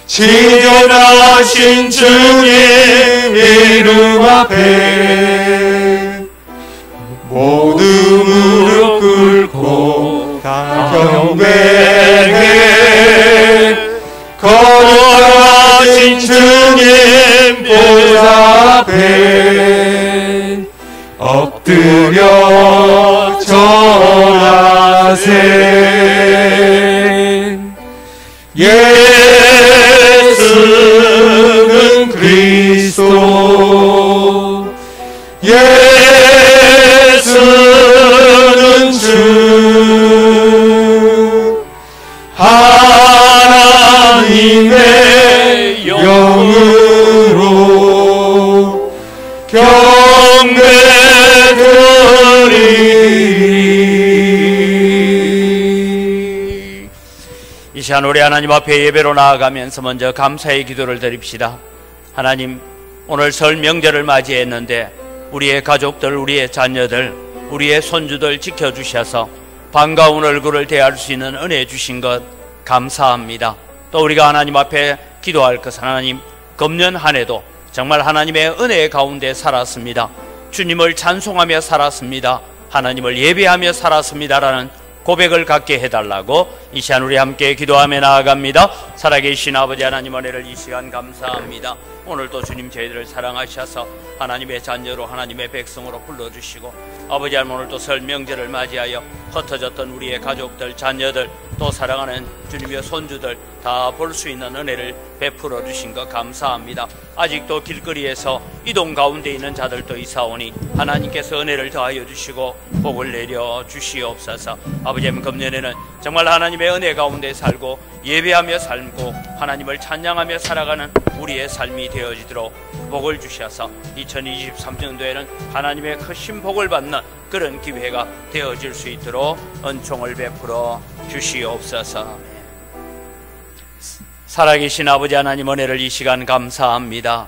지존하신 주님 이름 앞에 모두 무릎 꿇고 다 경배해. 거룩하신 주님 보좌 앞에 엎드려 절하세. 예수는 그리스도, 예수는 주, 하나님의 영으로 경배드리리. 이 시간 우리 하나님 앞에 예배로 나아가면서 먼저 감사의 기도를 드립시다. 하나님, 오늘 설 명절을 맞이했는데 우리의 가족들, 우리의 자녀들, 우리의 손주들 지켜주셔서 반가운 얼굴을 대할 수 있는 은혜 주신 것 감사합니다. 또 우리가 하나님 앞에 기도할 것은 하나님, 금년 한 해도 정말 하나님의 은혜 가운데 살았습니다. 주님을 찬송하며 살았습니다. 하나님을 예배하며 살았습니다라는 고백을 갖게 해달라고 이 시간 우리 함께 기도하며 나아갑니다. 살아계신 아버지 하나님, 은혜를 이 시간 감사합니다. 오늘도 주님 저희들을 사랑하셔서 하나님의 자녀로, 하나님의 백성으로 불러주시고, 아버지 하나님, 오늘도 설 명절을 맞이하여 흩어졌던 우리의 가족들, 자녀들, 또 사랑하는 주님의 손주들 다 볼 수 있는 은혜를 베풀어 주신 것 감사합니다. 아직도 길거리에서 이동 가운데 있는 자들도 있사오니 하나님께서 은혜를 더하여 주시고 복을 내려 주시옵소서. 아버지 하나님, 금년에는 정말 하나님의 은혜 가운데 살고 예배하며 살고 하나님을 찬양하며 살아가는 우리의 삶이 되어지도록 복을 주셔서 2023년도에는 하나님의 크신 복을 받는 그런 기회가 되어질 수 있도록 은총을 베풀어 주시옵소서. 살아계신 아버지 하나님, 은혜를 이 시간 감사합니다.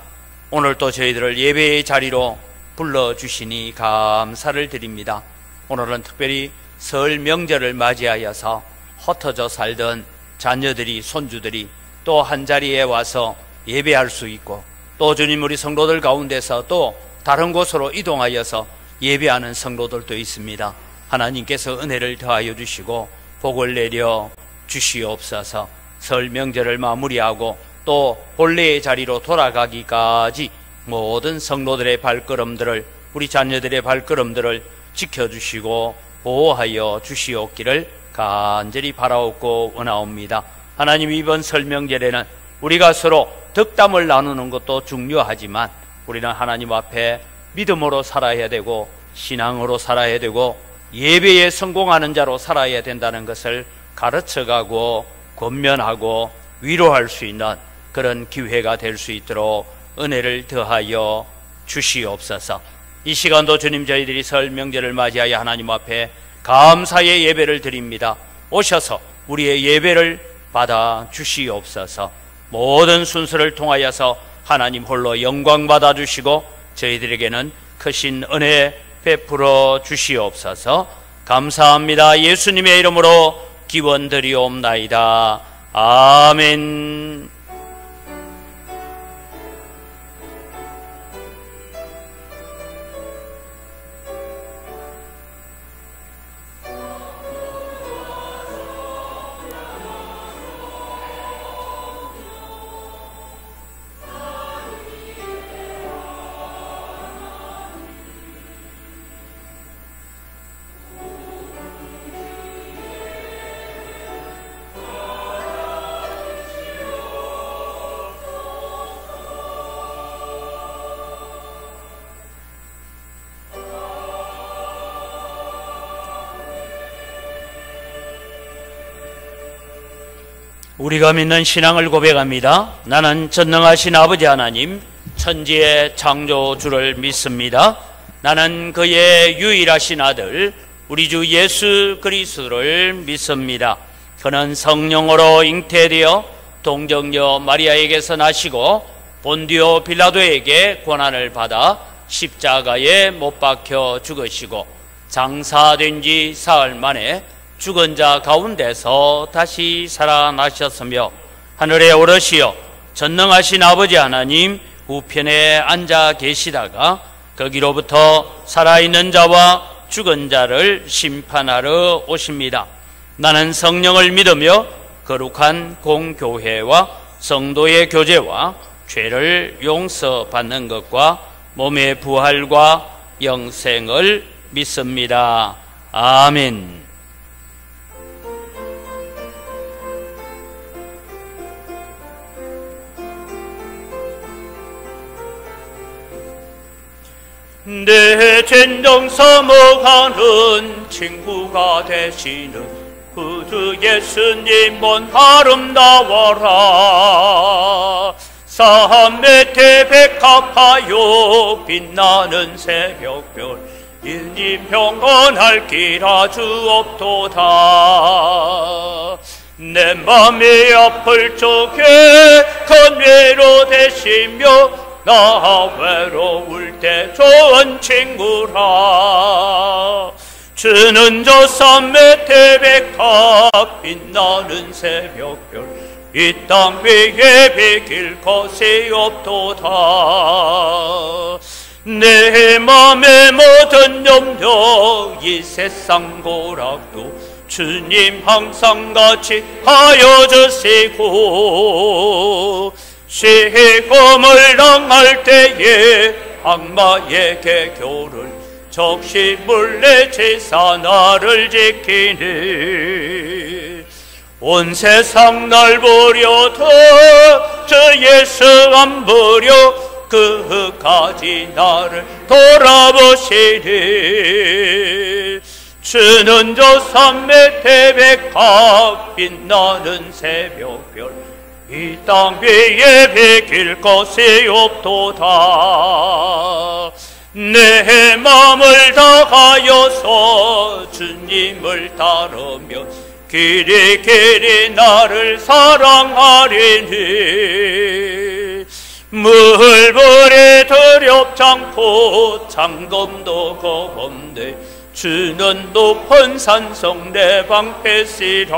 오늘 또 저희들을 예배의 자리로 불러주시니 감사를 드립니다. 오늘은 특별히 설 명절을 맞이하여서 흩어져 살던 자녀들이, 손주들이 또 한자리에 와서 예배할 수 있고, 또 주님 우리 성도들 가운데서 또 다른 곳으로 이동하여서 예배하는 성도들도 있습니다. 하나님께서 은혜를 더하여 주시고 복을 내려 주시옵소서. 설 명절을 마무리하고 또 본래의 자리로 돌아가기까지 모든 성도들의 발걸음들을, 우리 자녀들의 발걸음들을 지켜주시고 보호하여 주시옵기를 간절히 바라옵고 원하옵니다. 하나님, 이번 설 명절에는 우리가 서로 덕담을 나누는 것도 중요하지만 우리는 하나님 앞에 믿음으로 살아야 되고 신앙으로 살아야 되고 예배에 성공하는 자로 살아야 된다는 것을 가르쳐가고 권면하고 위로할 수 있는 그런 기회가 될 수 있도록 은혜를 더하여 주시옵소서. 이 시간도 주님, 저희들이 설 명절을 맞이하여 하나님 앞에 감사의 예배를 드립니다. 오셔서 우리의 예배를 받아 주시옵소서. 모든 순서를 통하여서 하나님 홀로 영광 받아 주시고 저희들에게는 크신 은혜 베풀어 주시옵소서. 감사합니다. 예수님의 이름으로 기원드리옵나이다. 아멘. 우리가 믿는 신앙을 고백합니다. 나는 전능하신 아버지 하나님, 천지의 창조주를 믿습니다. 나는 그의 유일하신 아들 우리 주 예수 그리스도를 믿습니다. 그는 성령으로 잉태되어 동정녀 마리아에게서 나시고 본디오 빌라도에게 고난을 받아 십자가에 못 박혀 죽으시고 장사된 지 사흘 만에 죽은 자 가운데서 다시 살아나셨으며 하늘에 오르시어 전능하신 아버지 하나님 우편에 앉아 계시다가 거기로부터 살아있는 자와 죽은 자를 심판하러 오십니다. 나는 성령을 믿으며 거룩한 공교회와 성도의 교제와 죄를 용서받는 것과 몸의 부활과 영생을 믿습니다. 아멘. 내 진정 사모하는 친구가 되시는 구주 예수님 본 아름다워라. 삼매 태백합하여 빛나는 새벽별 인님 평안할 길 아주 없도다. 내 맘이 아플 적에 건외로 되시며 나 외로울 때 좋은 친구라. 주는 저 산매 태백합 빛나는 새벽별 이 땅 위에 비길 것이 없도다. 내 맘의 모든 염려 이 세상 고락도 주님 항상 같이 하여 주시고 시험을 당할 때에 악마에게 교를 적시 물리치사 나를 지키니 온 세상 날 버려도 저 예수 안 버려 그까지 나를 돌아보시니 주는 저 산매 태백합 빛나는 새벽별 이 땅 위에 비길 것이 없도다. 내 마음을 다하여서 주님을 따르며 길이 길이 나를 사랑하리니 물불에 두렵지 않고 장검도 겁없네 주는 높은 산성 내 방패시라.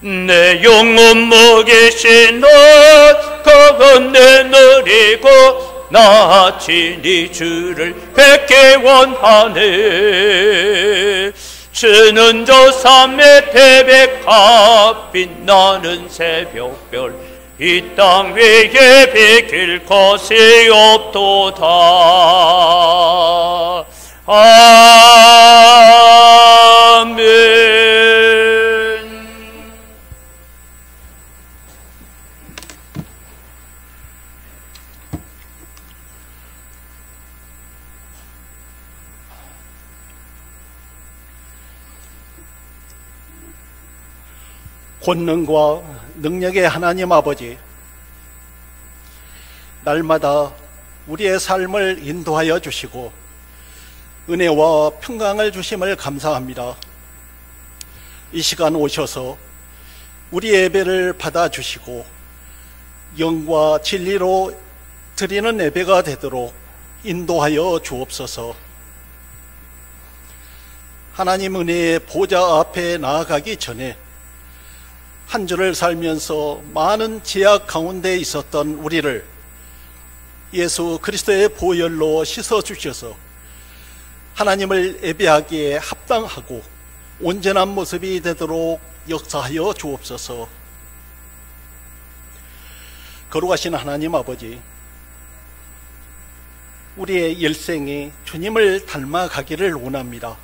내 영혼 먹이신 것 그건 내 누리고 나 친히 주를 뵙기 원하네. 주는 저 산매 태백합 빛나는 새벽별 이 땅 위에 비길 것이 없도다. 아멘. 권능과 능력의 하나님 아버지, 날마다 우리의 삶을 인도하여 주시고 은혜와 평강을 주심을 감사합니다. 이 시간 오셔서 우리 예배를 받아주시고 영과 진리로 드리는 예배가 되도록 인도하여 주옵소서. 하나님 은혜의 보좌 앞에 나아가기 전에 한 주를 살면서 많은 제약 가운데 있었던 우리를 예수 그리스도의 보혈로 씻어주셔서 하나님을 예배하기에 합당하고 온전한 모습이 되도록 역사하여 주옵소서. 거룩하신 하나님 아버지, 우리의 일생이 주님을 닮아가기를 원합니다.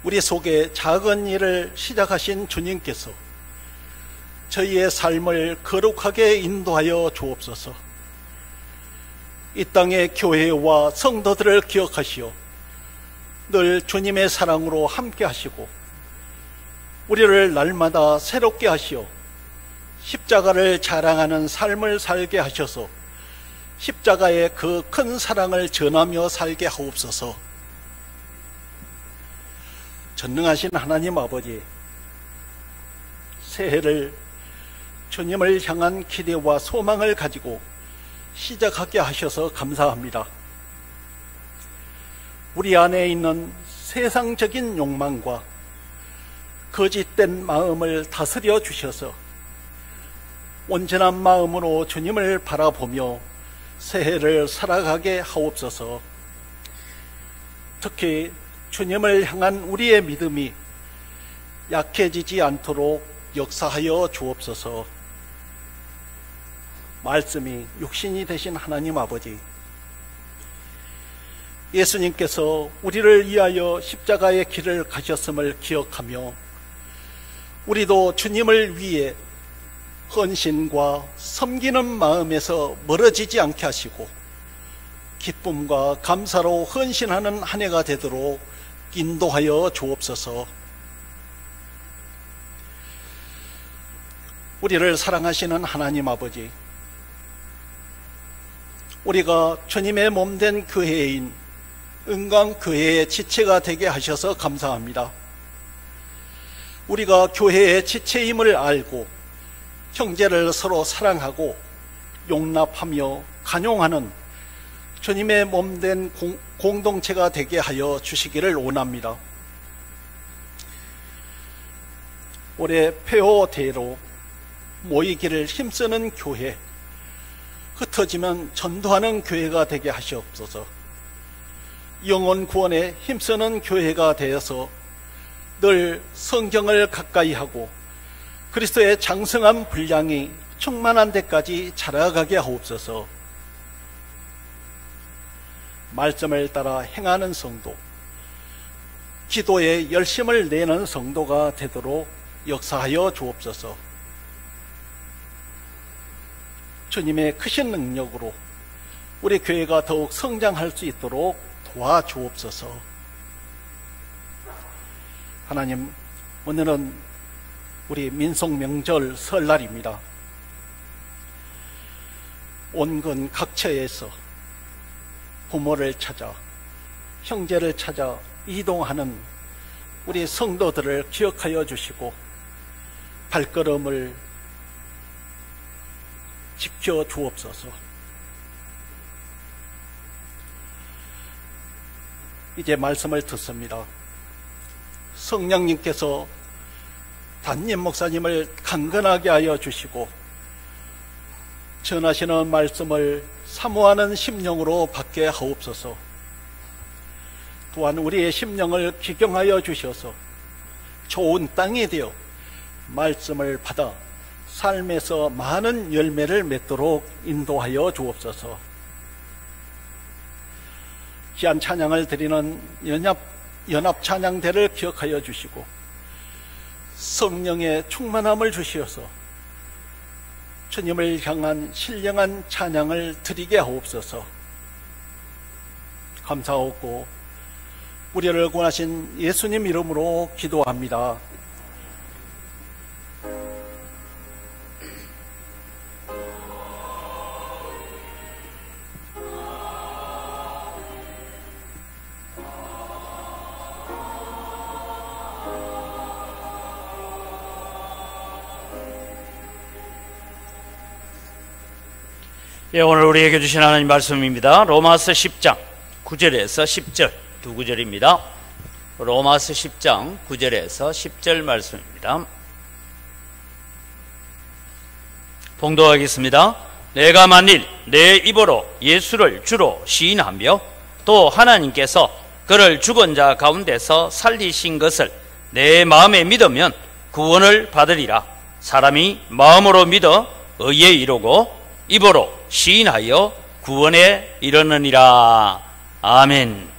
우리 속에 작은 일을 시작하신 주님께서 저희의 삶을 거룩하게 인도하여 주옵소서. 이 땅의 교회와 성도들을 기억하시어 늘 주님의 사랑으로 함께 하시고 우리를 날마다 새롭게 하시어 십자가를 자랑하는 삶을 살게 하셔서 십자가의 그 큰 사랑을 전하며 살게 하옵소서. 전능하신 하나님 아버지, 새해를 주님을 향한 기대와 소망을 가지고 시작하게 하셔서 감사합니다. 우리 안에 있는 세상적인 욕망과 거짓된 마음을 다스려 주셔서 온전한 마음으로 주님을 바라보며 새해를 살아가게 하옵소서. 특히 주님을 향한 우리의 믿음이 약해지지 않도록 역사하여 주옵소서. 말씀이 육신이 되신 하나님 아버지, 예수님께서 우리를 위하여 십자가의 길을 가셨음을 기억하며 우리도 주님을 위해 헌신과 섬기는 마음에서 멀어지지 않게 하시고 기쁨과 감사로 헌신하는 한 해가 되도록 인도하여 주옵소서. 우리를 사랑하시는 하나님 아버지, 우리가 주님의 몸된 교회인 은광교회의 지체가 되게 하셔서 감사합니다. 우리가 교회의 지체임을 알고 형제를 서로 사랑하고 용납하며 간용하는 주님의 몸된 공동체가 되게 하여 주시기를 원합니다. 올해 폐허대로 모이기를 힘쓰는 교회, 흩어지면 전도하는 교회가 되게 하시옵소서. 영혼 구원에 힘쓰는 교회가 되어서 늘 성경을 가까이 하고 그리스도의 장성한 분량이 충만한 데까지 자라가게 하옵소서. 말씀을 따라 행하는 성도, 기도에 열심을 내는 성도가 되도록 역사하여 주옵소서. 주님의 크신 능력으로 우리 교회가 더욱 성장할 수 있도록 도와주옵소서. 하나님, 오늘은 우리 민속명절 설날입니다. 온근 각처에서 부모를 찾아, 형제를 찾아 이동하는 우리 성도들을 기억하여 주시고 발걸음을 지켜 주옵소서. 이제 말씀을 듣습니다. 성령님께서 담임 목사님을 강건하게 하여 주시고 전하시는 말씀을 사모하는 심령으로 받게 하옵소서. 또한 우리의 심령을 기경하여 주셔서 좋은 땅이 되어 말씀을 받아 삶에서 많은 열매를 맺도록 인도하여 주옵소서. 귀한 찬양을 드리는 연합 찬양대를 기억하여 주시고 성령의 충만함을 주시어서 주님을 향한 신령한 찬양을 드리게 하옵소서. 감사하고 우리를 구하신 예수님 이름으로 기도합니다. 예, 오늘 우리에게 주신 하나님 말씀입니다. 로마서 10장 9절에서 10절 두 구절입니다. 로마서 10장 9절에서 10절 말씀입니다. 봉독하겠습니다. 내가 만일 내 입으로 예수를 주로 시인하며 또 하나님께서 그를 죽은 자 가운데서 살리신 것을 내 마음에 믿으면 구원을 받으리라. 사람이 마음으로 믿어 의에 이르고 입으로 시인하여 구원에 이르느니라. 아멘.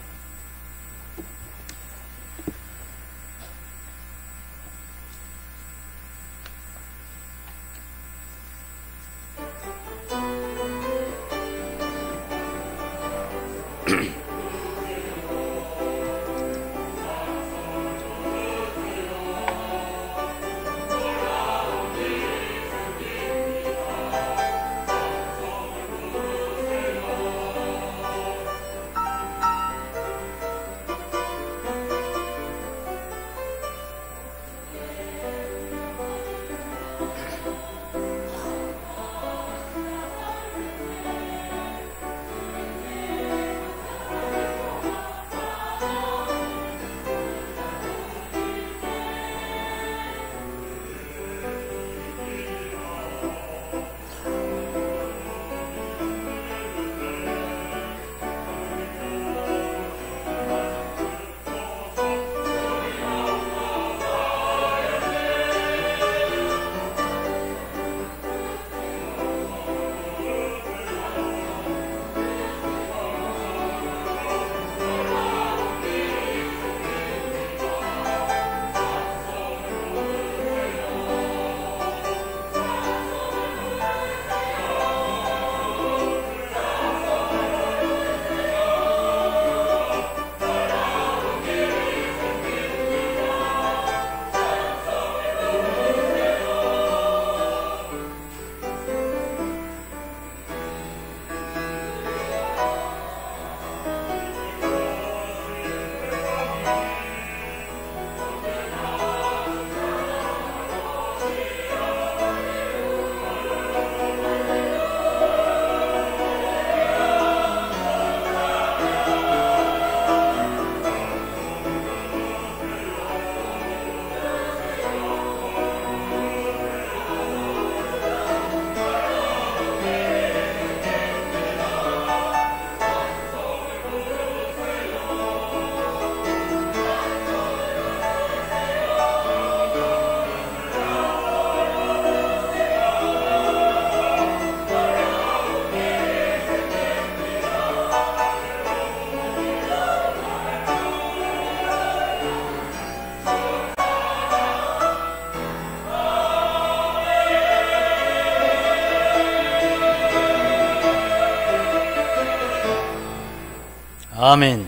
아멘.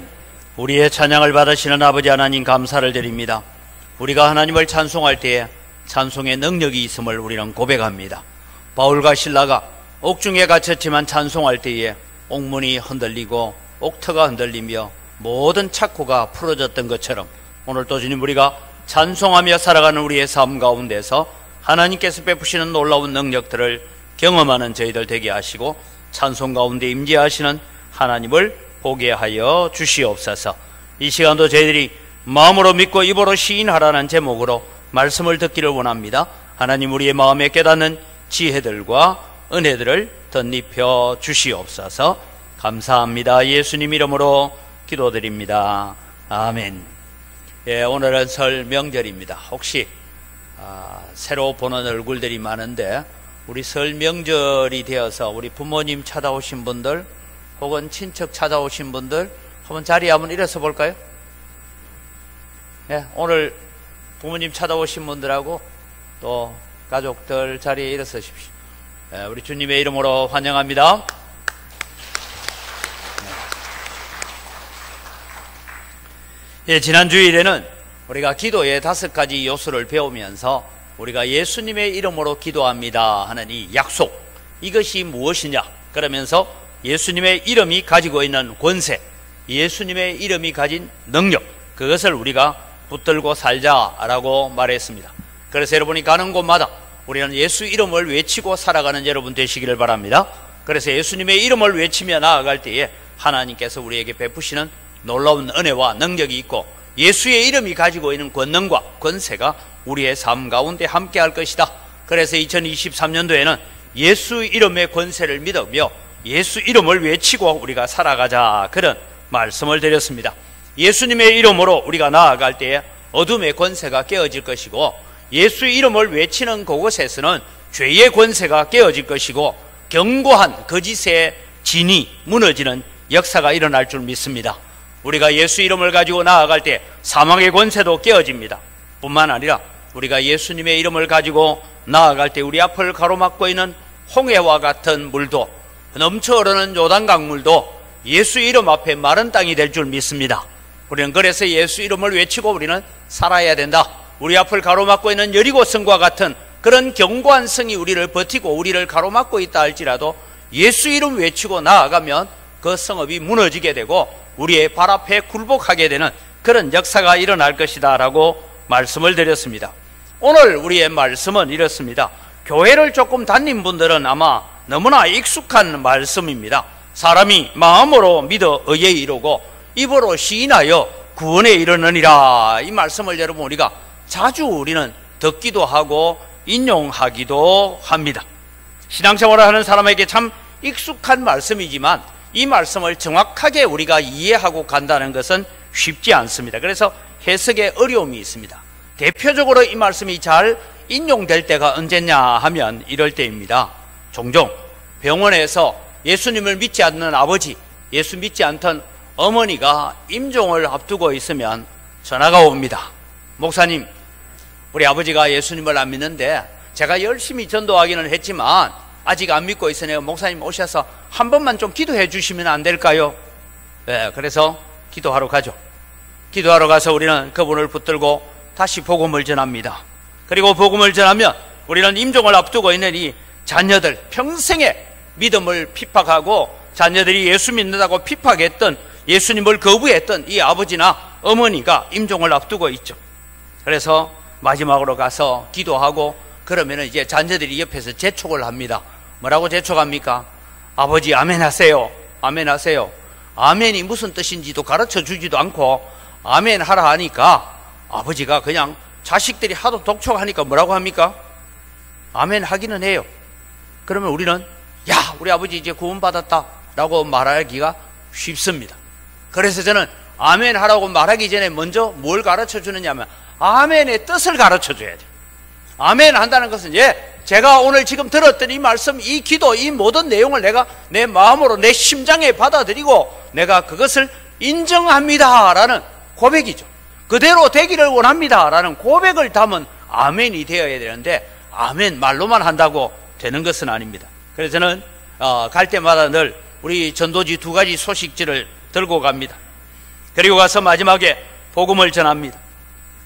우리의 찬양을 받으시는 아버지 하나님 감사를 드립니다. 우리가 하나님을 찬송할 때에 찬송의 능력이 있음을 우리는 고백합니다. 바울과 실라가 옥중에 갇혔지만 찬송할 때에 옥문이 흔들리고 옥터가 흔들리며 모든 착고가 풀어졌던 것처럼 오늘 또 주님 우리가 찬송하며 살아가는 우리의 삶 가운데서 하나님께서 베푸시는 놀라운 능력들을 경험하는 저희들 되게 하시고 찬송 가운데 임재하시는 하나님을 보게 하여 주시옵소서. 이 시간도 저희들이 마음으로 믿고 입으로 시인하라는 제목으로 말씀을 듣기를 원합니다. 하나님 우리의 마음에 깨닫는 지혜들과 은혜들을 덧입혀 주시옵소서. 감사합니다. 예수님 이름으로 기도드립니다. 아멘. 예, 오늘은 설 명절입니다. 혹시 새로 보는 얼굴들이 많은데 우리 설 명절이 되어서 우리 부모님 찾아오신 분들 혹은 친척 찾아오신 분들 한번 자리에 한번 일어서 볼까요? 예, 오늘 부모님 찾아오신 분들하고 또 가족들 자리에 일어서십시오. 예, 우리 주님의 이름으로 환영합니다. 예, 지난 주일에는 우리가 기도의 5가지 요소를 배우면서 우리가 예수님의 이름으로 기도합니다 하는 이 약속, 이것이 무엇이냐 그러면서 예수님의 이름이 가지고 있는 권세, 예수님의 이름이 가진 능력, 그것을 우리가 붙들고 살자라고 말했습니다. 그래서 여러분이 가는 곳마다 우리는 예수 이름을 외치고 살아가는 여러분 되시기를 바랍니다. 그래서 예수님의 이름을 외치며 나아갈 때에 하나님께서 우리에게 베푸시는 놀라운 은혜와 능력이 있고 예수의 이름이 가지고 있는 권능과 권세가 우리의 삶 가운데 함께 할 것이다. 그래서 2023년도에는 예수 이름의 권세를 믿으며 예수 이름을 외치고 우리가 살아가자, 그런 말씀을 드렸습니다. 예수님의 이름으로 우리가 나아갈 때에 어둠의 권세가 깨어질 것이고 예수 이름을 외치는 그곳에서는 죄의 권세가 깨어질 것이고 견고한 거짓의 진이 무너지는 역사가 일어날 줄 믿습니다. 우리가 예수 이름을 가지고 나아갈 때 사망의 권세도 깨어집니다. 뿐만 아니라 우리가 예수님의 이름을 가지고 나아갈 때 우리 앞을 가로막고 있는 홍해와 같은 물도 넘쳐 흐르는 요단강 물도 예수 이름 앞에 마른 땅이 될 줄 믿습니다. 우리는 그래서 예수 이름을 외치고 우리는 살아야 된다. 우리 앞을 가로막고 있는 여리고성과 같은 그런 견고한 성이 우리를 버티고 우리를 가로막고 있다 할지라도 예수 이름 외치고 나아가면 그 성읍이 무너지게 되고 우리의 발 앞에 굴복하게 되는 그런 역사가 일어날 것이다 라고 말씀을 드렸습니다. 오늘 우리의 말씀은 이렇습니다. 교회를 조금 다닌 분들은 아마 너무나 익숙한 말씀입니다. 사람이 마음으로 믿어 의에 이르고 입으로 시인하여 구원에 이르느니라, 이 말씀을 여러분 우리가 자주 우리는 듣기도 하고 인용하기도 합니다. 신앙생활을 하는 사람에게 참 익숙한 말씀이지만 이 말씀을 정확하게 우리가 이해하고 간다는 것은 쉽지 않습니다. 그래서 해석에 어려움이 있습니다. 대표적으로 이 말씀이 잘 인용될 때가 언제냐 하면 이럴 때입니다. 종종 병원에서 예수님을 믿지 않는 아버지, 예수 믿지 않던 어머니가 임종을 앞두고 있으면 전화가 옵니다. 목사님, 우리 아버지가 예수님을 안 믿는데 제가 열심히 전도하기는 했지만 아직 안 믿고 있으네요. 목사님 오셔서 한 번만 좀 기도해 주시면 안 될까요? 네, 그래서 기도하러 가죠. 기도하러 가서 우리는 그분을 붙들고 다시 복음을 전합니다. 그리고 복음을 전하면 우리는 임종을 앞두고 있는 이 자녀들, 평생의 믿음을 핍박하고 자녀들이 예수 믿는다고 핍박했던, 예수님을 거부했던 이 아버지나 어머니가 임종을 앞두고 있죠. 그래서 마지막으로 가서 기도하고 그러면 이제 자녀들이 옆에서 재촉을 합니다. 뭐라고 재촉합니까? 아버지 아멘 하세요. 아멘 하세요. 아멘이 무슨 뜻인지도 가르쳐 주지도 않고 아멘 하라 하니까 아버지가 그냥 자식들이 하도 독촉하니까 뭐라고 합니까? 아멘 하기는 해요. 그러면 우리는 야, 우리 아버지 이제 구원받았다 라고 말하기가 쉽습니다. 그래서 저는 아멘 하라고 말하기 전에 먼저 뭘 가르쳐 주느냐면 아멘의 뜻을 가르쳐 줘야 돼요. 아멘 한다는 것은 제가 오늘 지금 들었던 이 말씀, 이 기도, 이 모든 내용을 내가 내 마음으로 내 심장에 받아들이고 내가 그것을 인정합니다 라는 고백이죠. 그대로 되기를 원합니다 라는 고백을 담은 아멘이 되어야 되는데 아멘 말로만 한다고 되는 것은 아닙니다. 그래서 저는 갈 때마다 늘 우리 전도지 2가지 소식지를 들고 갑니다. 그리고 가서 마지막에 복음을 전합니다.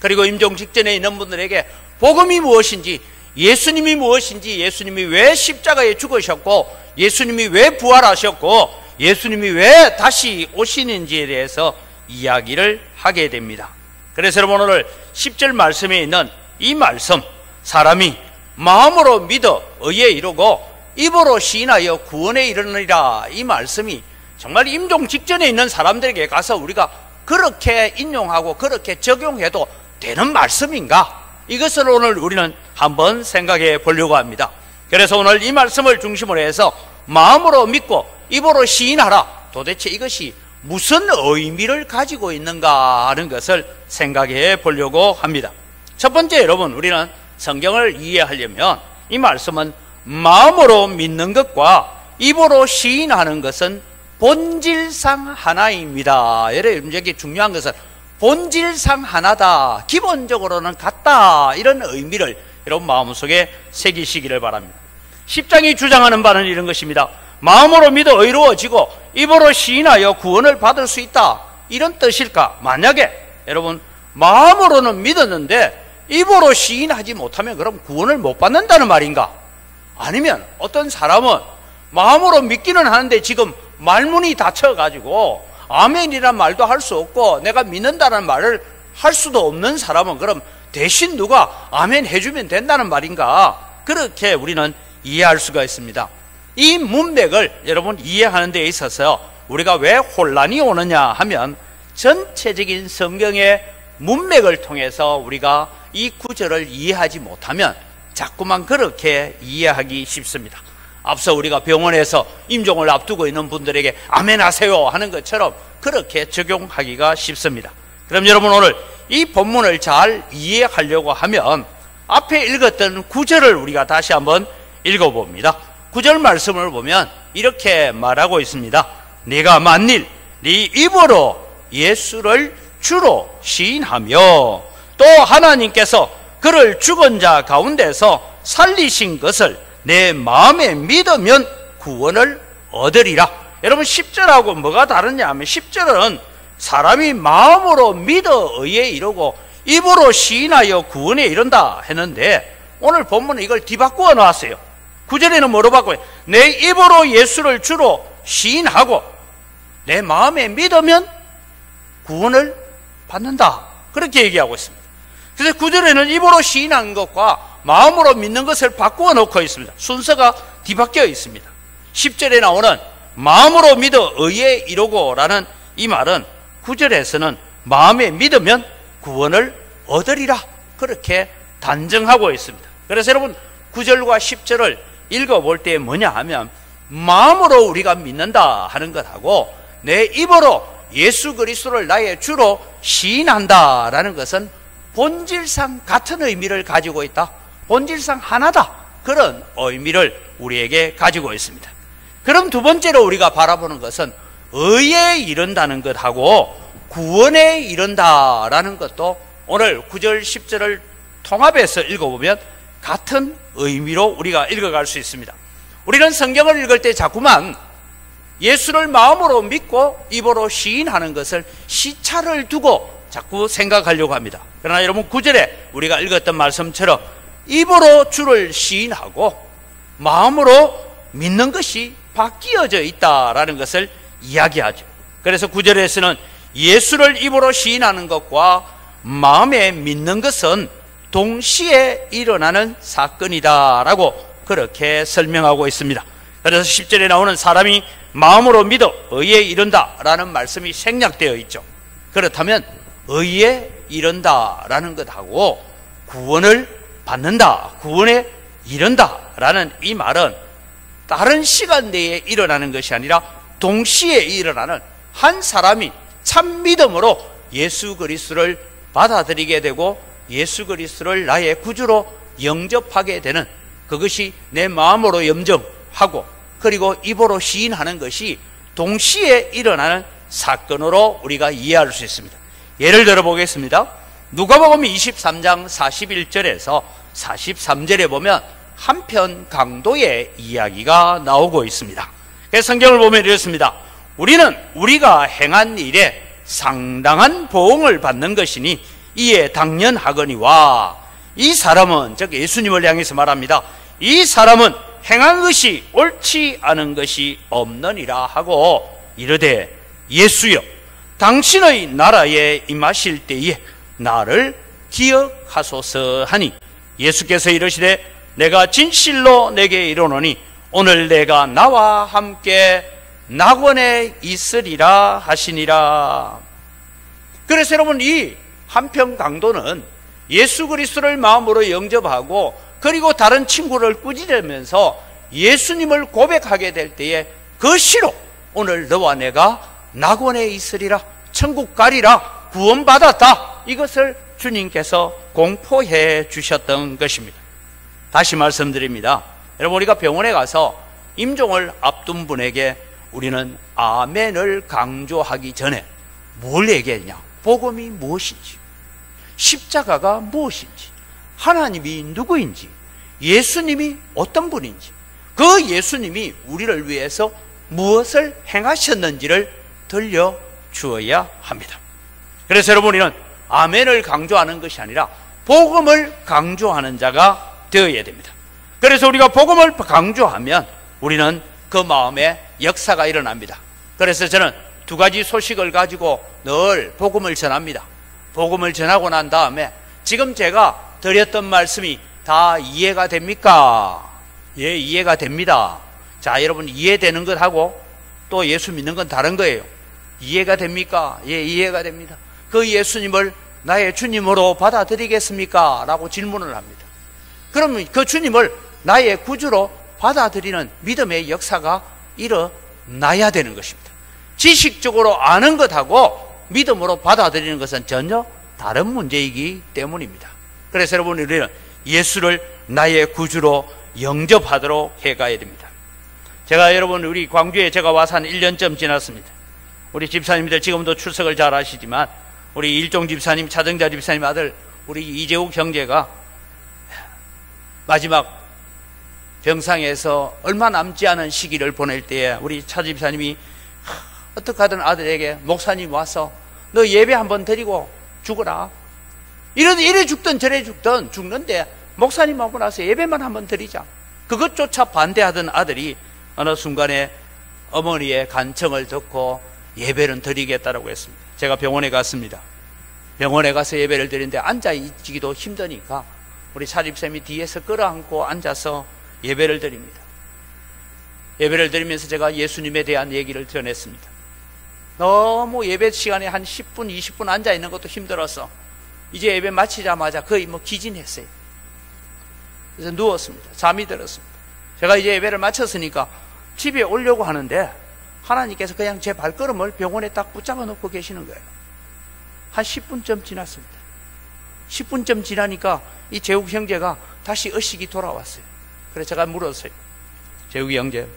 그리고 임종 직전에 있는 분들에게 복음이 무엇인지, 예수님이 무엇인지, 예수님이 왜 십자가에 죽으셨고, 예수님이 왜 부활하셨고, 예수님이 왜 다시 오시는지에 대해서 이야기를 하게 됩니다. 그래서 여러분, 오늘 10절 말씀에 있는 이 말씀, 사람이 마음으로 믿어 의에 이르고 입으로 시인하여 구원에 이르느니라, 이 말씀이 정말 임종 직전에 있는 사람들에게 가서 우리가 그렇게 인용하고 그렇게 적용해도 되는 말씀인가? 이것을 오늘 우리는 한번 생각해 보려고 합니다. 그래서 오늘 이 말씀을 중심으로 해서 마음으로 믿고 입으로 시인하라, 도대체 이것이 무슨 의미를 가지고 있는가 하는 것을 생각해 보려고 합니다. 첫 번째, 여러분, 우리는 성경을 이해하려면 이 말씀은 마음으로 믿는 것과 입으로 시인하는 것은 본질상 하나입니다. 여러분, 여기 중요한 것은 본질상 하나다, 기본적으로는 같다, 이런 의미를 여러분 마음속에 새기시기를 바랍니다. 10장이 주장하는 바는 이런 것입니다. 마음으로 믿어 의로워지고 입으로 시인하여 구원을 받을 수 있다, 이런 뜻일까? 만약에 여러분 마음으로는 믿었는데 입으로 시인하지 못하면 그럼 구원을 못 받는다는 말인가? 아니면 어떤 사람은 마음으로 믿기는 하는데 지금 말문이 닫혀가지고 아멘이란 말도 할 수 없고 내가 믿는다는 말을 할 수도 없는 사람은 그럼 대신 누가 아멘 해주면 된다는 말인가? 그렇게 우리는 이해할 수가 있습니다. 이 문맥을 여러분 이해하는 데 있어서 우리가 왜 혼란이 오느냐 하면 전체적인 성경의 문맥을 통해서 우리가 이 구절을 이해하지 못하면 자꾸만 그렇게 이해하기 쉽습니다. 앞서 우리가 병원에서 임종을 앞두고 있는 분들에게 아멘 하세요 하는 것처럼 그렇게 적용하기가 쉽습니다. 그럼 여러분, 오늘 이 본문을 잘 이해하려고 하면 앞에 읽었던 구절을 우리가 다시 한번 읽어봅니다. 9절 말씀을 보면 이렇게 말하고 있습니다. 네가 만일 네 입으로 예수를 주로 시인하며 또 하나님께서 그를 죽은 자 가운데서 살리신 것을 내 마음에 믿으면 구원을 얻으리라. 여러분, 10절하고 뭐가 다르냐 하면 10절은 사람이 마음으로 믿어 의에 이르고 입으로 시인하여 구원에 이른다 했는데 오늘 본문은 이걸 뒤바꾸어 놨어요. 9절에는 뭐로 바꿔요? 내 입으로 예수를 주로 시인하고 내 마음에 믿으면 구원을 받는다, 그렇게 얘기하고 있습니다. 그래서 9절에는 입으로 시인한 것과 마음으로 믿는 것을 바꾸어 놓고 있습니다. 순서가 뒤바뀌어 있습니다. 10절에 나오는 마음으로 믿어 의에 이르고 라는 이 말은 9절에서는 마음에 믿으면 구원을 얻으리라, 그렇게 단정하고 있습니다. 그래서 여러분, 9절과 10절을 읽어볼 때 뭐냐 하면 마음으로 우리가 믿는다 하는 것하고 내 입으로 예수 그리스도를 나의 주로 시인한다 라는 것은 본질상 같은 의미를 가지고 있다, 본질상 하나다, 그런 의미를 우리에게 가지고 있습니다. 그럼 두 번째로 우리가 바라보는 것은 의에 이른다는 것하고 구원에 이른다라는 것도 오늘 9절 10절을 통합해서 읽어보면 같은 의미로 우리가 읽어갈 수 있습니다. 우리는 성경을 읽을 때 자꾸만 예수를 마음으로 믿고 입으로 시인하는 것을 시차를 두고 자꾸 생각하려고 합니다. 그러나 여러분, 9절에 우리가 읽었던 말씀처럼 입으로 주를 시인하고 마음으로 믿는 것이 바뀌어져 있다라는 것을 이야기하죠. 그래서 9절에서는 예수를 입으로 시인하는 것과 마음에 믿는 것은 동시에 일어나는 사건이다라고 그렇게 설명하고 있습니다. 그래서 10절에 나오는 사람이 마음으로 믿어 의에 이른다라는 말씀이 생략되어 있죠. 그렇다면 의에 이른다라는 것하고 구원을 받는다, 구원에 이른다라는 이 말은 다른 시간 내에 일어나는 것이 아니라 동시에 일어나는, 한 사람이 참 믿음으로 예수 그리스도를 받아들이게 되고 예수 그리스도를 나의 구주로 영접하게 되는, 그것이 내 마음으로 염정하고 그리고 입으로 시인하는 것이 동시에 일어나는 사건으로 우리가 이해할 수 있습니다. 예를 들어 보겠습니다. 누가복음 23장 41절에서 43절에 보면 한편 강도의 이야기가 나오고 있습니다. 그래서 성경을 보면 이렇습니다. 우리는 우리가 행한 일에 상당한 보응을 받는 것이니 이에 당연하거니와, 이 사람은, 즉 예수님을 향해서 말합니다. 이 사람은 행한 것이 옳지 않은 것이 없느니라 하고 이르되, 예수여, 당신의 나라에 임하실 때에 나를 기억하소서 하니, 예수께서 이르시되 내가 진실로 내게 이르노니 오늘 내가 나와 함께 낙원에 있으리라 하시니라. 그래서 여러분, 이 한편 강도는 예수 그리스도를 마음으로 영접하고 그리고 다른 친구를 꾸짖으면서 예수님을 고백하게 될 때에 그 시로 오늘 너와 내가 낙원에 있으리라, 천국 가리라, 구원받았다, 이것을 주님께서 공포해 주셨던 것입니다. 다시 말씀드립니다. 여러분, 우리가 병원에 가서 임종을 앞둔 분에게 우리는 아멘을 강조하기 전에 뭘 얘기했냐? 복음이 무엇인지, 십자가가 무엇인지, 하나님이 누구인지, 예수님이 어떤 분인지, 그 예수님이 우리를 위해서 무엇을 행하셨는지를 들려주어야 합니다. 그래서 여러분, 우리는 아멘을 강조하는 것이 아니라 복음을 강조하는 자가 되어야 됩니다. 그래서 우리가 복음을 강조하면 우리는 그 마음에 역사가 일어납니다. 그래서 저는 두 가지 소식을 가지고 늘 복음을 전합니다. 복음을 전하고 난 다음에 지금 제가 드렸던 말씀이 다 이해가 됩니까? 예, 이해가 됩니다. 자, 여러분, 이해되는 것하고 또 예수 믿는 건 다른 거예요. 이해가 됩니까? 예, 이해가 됩니다. 그 예수님을 나의 주님으로 받아들이겠습니까? 라고 질문을 합니다. 그러면 그 주님을 나의 구주로 받아들이는 믿음의 역사가 일어나야 되는 것입니다. 지식적으로 아는 것하고 믿음으로 받아들이는 것은 전혀 다른 문제이기 때문입니다. 그래서 여러분, 우리는 예수를 나의 구주로 영접하도록 해가야 됩니다. 제가 여러분, 우리 광주에 제가 와서 한 1년쯤 지났습니다. 우리 집사님들 지금도 출석을 잘 하시지만 우리 일종 집사님, 차정자 집사님 아들 우리 이재욱 형제가 마지막 병상에서 얼마 남지 않은 시기를 보낼 때에 우리 차 집사님이 어떻게 하든 아들에게 목사님 와서 너 예배 한번 드리고 죽어라, 이래 죽든 저래 죽든 죽는데 목사님 하고 나서 예배만 한번 드리자, 그것조차 반대하던 아들이 어느 순간에 어머니의 간청을 듣고 예배를 드리겠다라고 했습니다. 제가 병원에 갔습니다. 병원에 가서 예배를 드리는데 앉아있기도 힘드니까 우리 차집사님이 뒤에서 끌어안고 앉아서 예배를 드립니다. 예배를 드리면서 제가 예수님에 대한 얘기를 전했습니다. 너무 예배 시간에 한 10분, 20분 앉아있는 것도 힘들어서 이제 예배 마치자마자 거의 기진했어요. 그래서 누웠습니다. 잠이 들었습니다. 제가 이제 예배를 마쳤으니까 집에 오려고 하는데 하나님께서 그냥 제 발걸음을 병원에 딱 붙잡아 놓고 계시는 거예요. 한 10분쯤 지났습니다. 10분쯤 지나니까 이 재욱 형제가 다시 의식이 돌아왔어요. 그래서 제가 물었어요. 재욱이 형제,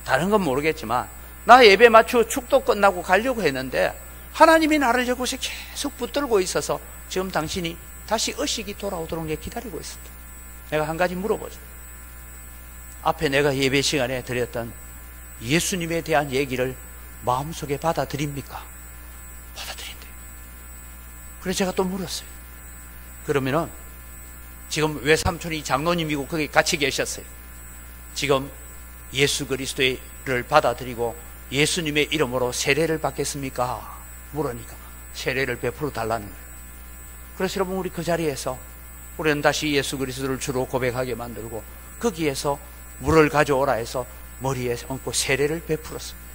다른 건 모르겠지만 나 예배 마치고 축도 끝나고 가려고 했는데 하나님이 나를 여기서 계속 붙들고 있어서 지금 당신이 다시 의식이 돌아오도록 기다리고 있습니다. 내가 한 가지 물어보죠. 앞에 내가 예배 시간에 드렸던 예수님에 대한 얘기를 마음속에 받아들입니까? 받아들인대요. 그래서 제가 또 물었어요. 그러면은 지금 외삼촌이 장로님이고 거기 같이 계셨어요. 지금 예수 그리스도를 받아들이고 예수님의 이름으로 세례를 받겠습니까? 물으니까 세례를 베풀어 달라는 거예요. 그래서 여러분, 우리 그 자리에서 우리는 다시 예수 그리스도를 주로 고백하게 만들고 거기에서 물을 가져오라 해서 머리에 얹고 세례를 베풀었습니다.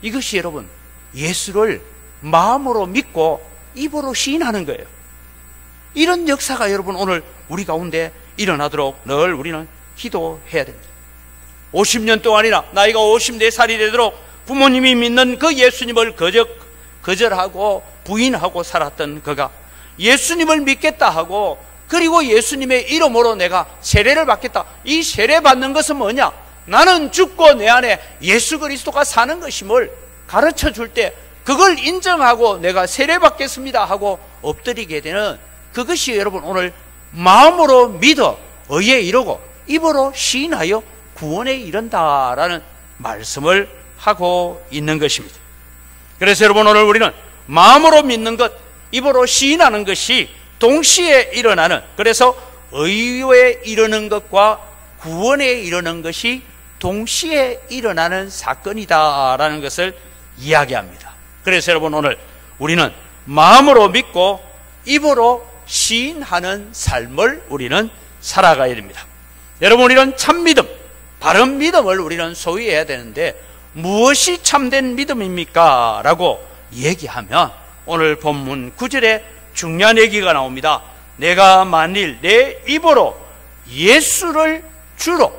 이것이 여러분, 예수를 마음으로 믿고 입으로 시인하는 거예요. 이런 역사가 여러분 오늘 우리 가운데 일어나도록 늘 우리는 기도해야 됩니다. 50년 동안이나 나이가 54살이 되도록 부모님이 믿는 그 예수님을 거절하고 부인하고 살았던 그가 예수님을 믿겠다 하고 그리고 예수님의 이름으로 내가 세례를 받겠다. 이 세례 받는 것은 뭐냐? 나는 죽고 내 안에 예수 그리스도가 사는 것임을 가르쳐 줄 때 그걸 인정하고 내가 세례 받겠습니다 하고 엎드리게 되는 그것이 여러분 오늘 마음으로 믿어 의에 이르고 입으로 시인하여 구원에 이른다라는 말씀을 하고 있는 것입니다. 그래서 여러분, 오늘 우리는 마음으로 믿는 것, 입으로 시인하는 것이 동시에 일어나는, 그래서 의에 이르는 것과 구원에 이르는 것이 동시에 일어나는 사건이다라는 것을 이야기합니다. 그래서 여러분, 오늘 우리는 마음으로 믿고 입으로 시인하는 삶을 우리는 살아가야 됩니다. 여러분, 우리는 참 믿음, 바른 믿음을 우리는 소유해야 되는데 무엇이 참된 믿음입니까? 라고 얘기하면 오늘 본문 9절에 중요한 얘기가 나옵니다. 내가 만일 내 입으로 예수를 주로,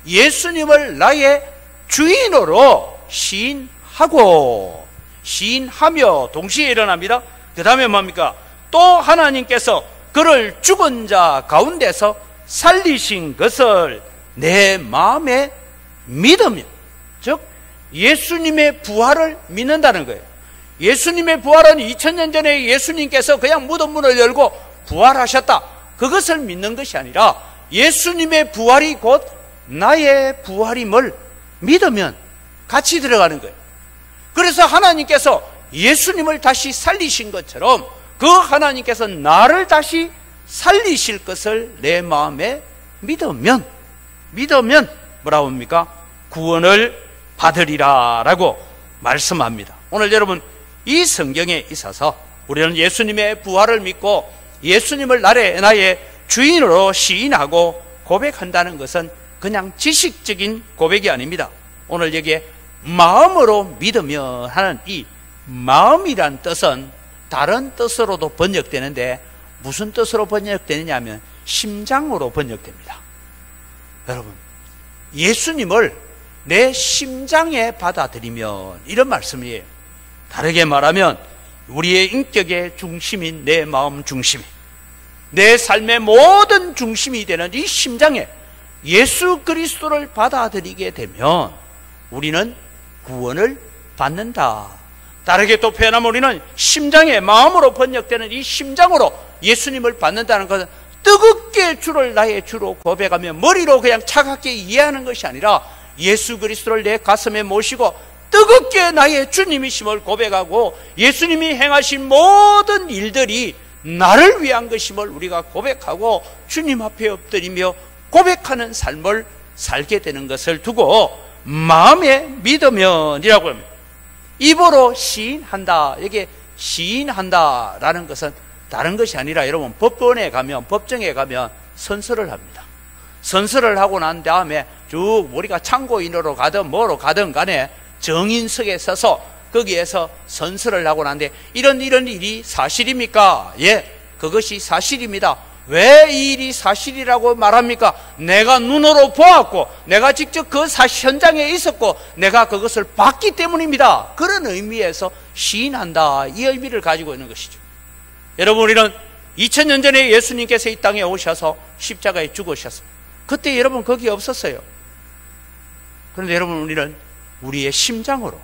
예수님을 나의 주인으로 시인하고, 시인하며 동시에 일어납니다. 그 다음에 뭡니까? 또 하나님께서 그를 죽은 자 가운데서 살리신 것을 내 마음에 믿으며, 즉 예수님의 부활을 믿는다는 거예요. 예수님의 부활은 2000년 전에 예수님께서 그냥 무덤 문을 열고 부활하셨다, 그것을 믿는 것이 아니라 예수님의 부활이 곧 나의 부활임을 믿으면 같이 들어가는 거예요. 그래서 하나님께서 예수님을 다시 살리신 것처럼 그 하나님께서 나를 다시 살리실 것을 내 마음에 믿으면 뭐라고 합니까? 구원을 받으리라 라고 말씀합니다. 오늘 여러분, 이 성경에 있어서 우리는 예수님의 부활을 믿고 예수님을 나의 주인으로 시인하고 고백한다는 것은 그냥 지식적인 고백이 아닙니다. 오늘 여기에 마음으로 믿으며 하는 이 마음이란 뜻은 다른 뜻으로도 번역되는데 무슨 뜻으로 번역되느냐 하면 심장으로 번역됩니다. 여러분, 예수님을 내 심장에 받아들이면, 이런 말씀이에요. 다르게 말하면 우리의 인격의 중심인 내 마음 중심이, 내 삶의 모든 중심이 되는 이 심장에 예수 그리스도를 받아들이게 되면 우리는 구원을 받는다. 다르게 또 표현하면 우리는 심장에, 마음으로 번역되는 이 심장으로 예수님을 받는다는 것은 뜨겁게 주를 나의 주로 고백하며 머리로 그냥 차갑게 이해하는 것이 아니라 예수 그리스도를 내 가슴에 모시고 뜨겁게 나의 주님이심을 고백하고 예수님이 행하신 모든 일들이 나를 위한 것임을 우리가 고백하고 주님 앞에 엎드리며 고백하는 삶을 살게 되는 것을 두고 마음에 믿으면이라고 합니다. 입으로 시인한다. 이게 시인한다라는 것은 다른 것이 아니라 여러분, 법원에 가면, 법정에 가면 선서를 합니다. 선서를 하고 난 다음에 쭉 우리가 참고인으로 가든 뭐로 가든 간에 정인석에 서서 거기에서 선서를 하고 난데 이런 일이 사실입니까? 예, 그것이 사실입니다. 왜 이 일이 사실이라고 말합니까? 내가 눈으로 보았고 내가 직접 그 현장에 있었고 내가 그것을 봤기 때문입니다. 그런 의미에서 시인한다, 이 의미를 가지고 있는 것이죠. 여러분, 우리는 2000년 전에 예수님께서 이 땅에 오셔서 십자가에 죽으셨습니다. 그때 여러분 거기 없었어요. 그런데 여러분, 우리는 우리의 심장으로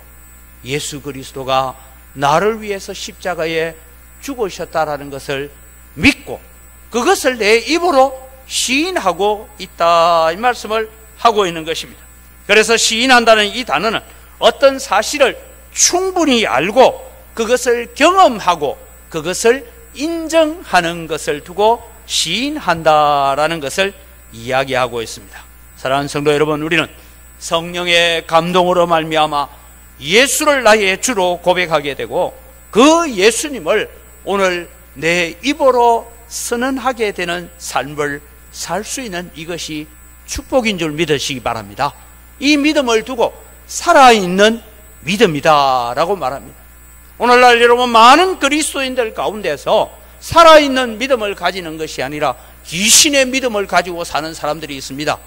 예수 그리스도가 나를 위해서 십자가에 죽으셨다라는 것을 믿고 그것을 내 입으로 시인하고 있다, 이 말씀을 하고 있는 것입니다. 그래서 시인한다는 이 단어는 어떤 사실을 충분히 알고 그것을 경험하고 그것을 인정하는 것을 두고 시인한다라는 것을 이야기하고 있습니다. 사랑하는 성도 여러분, 우리는 성령의 감동으로 말미암아 예수를 나의 주로 고백하게 되고 그 예수님을 오늘 내 입으로 선언하게 되는 삶을 살 수 있는 이것이 축복인 줄 믿으시기 바랍니다. 이 믿음을 두고 살아있는 믿음이다 라고 말합니다. 오늘날 여러분, 많은 그리스도인들 가운데서 살아있는 믿음을 가지는 것이 아니라 귀신의 믿음을 가지고 사는 사람들이 있습니다.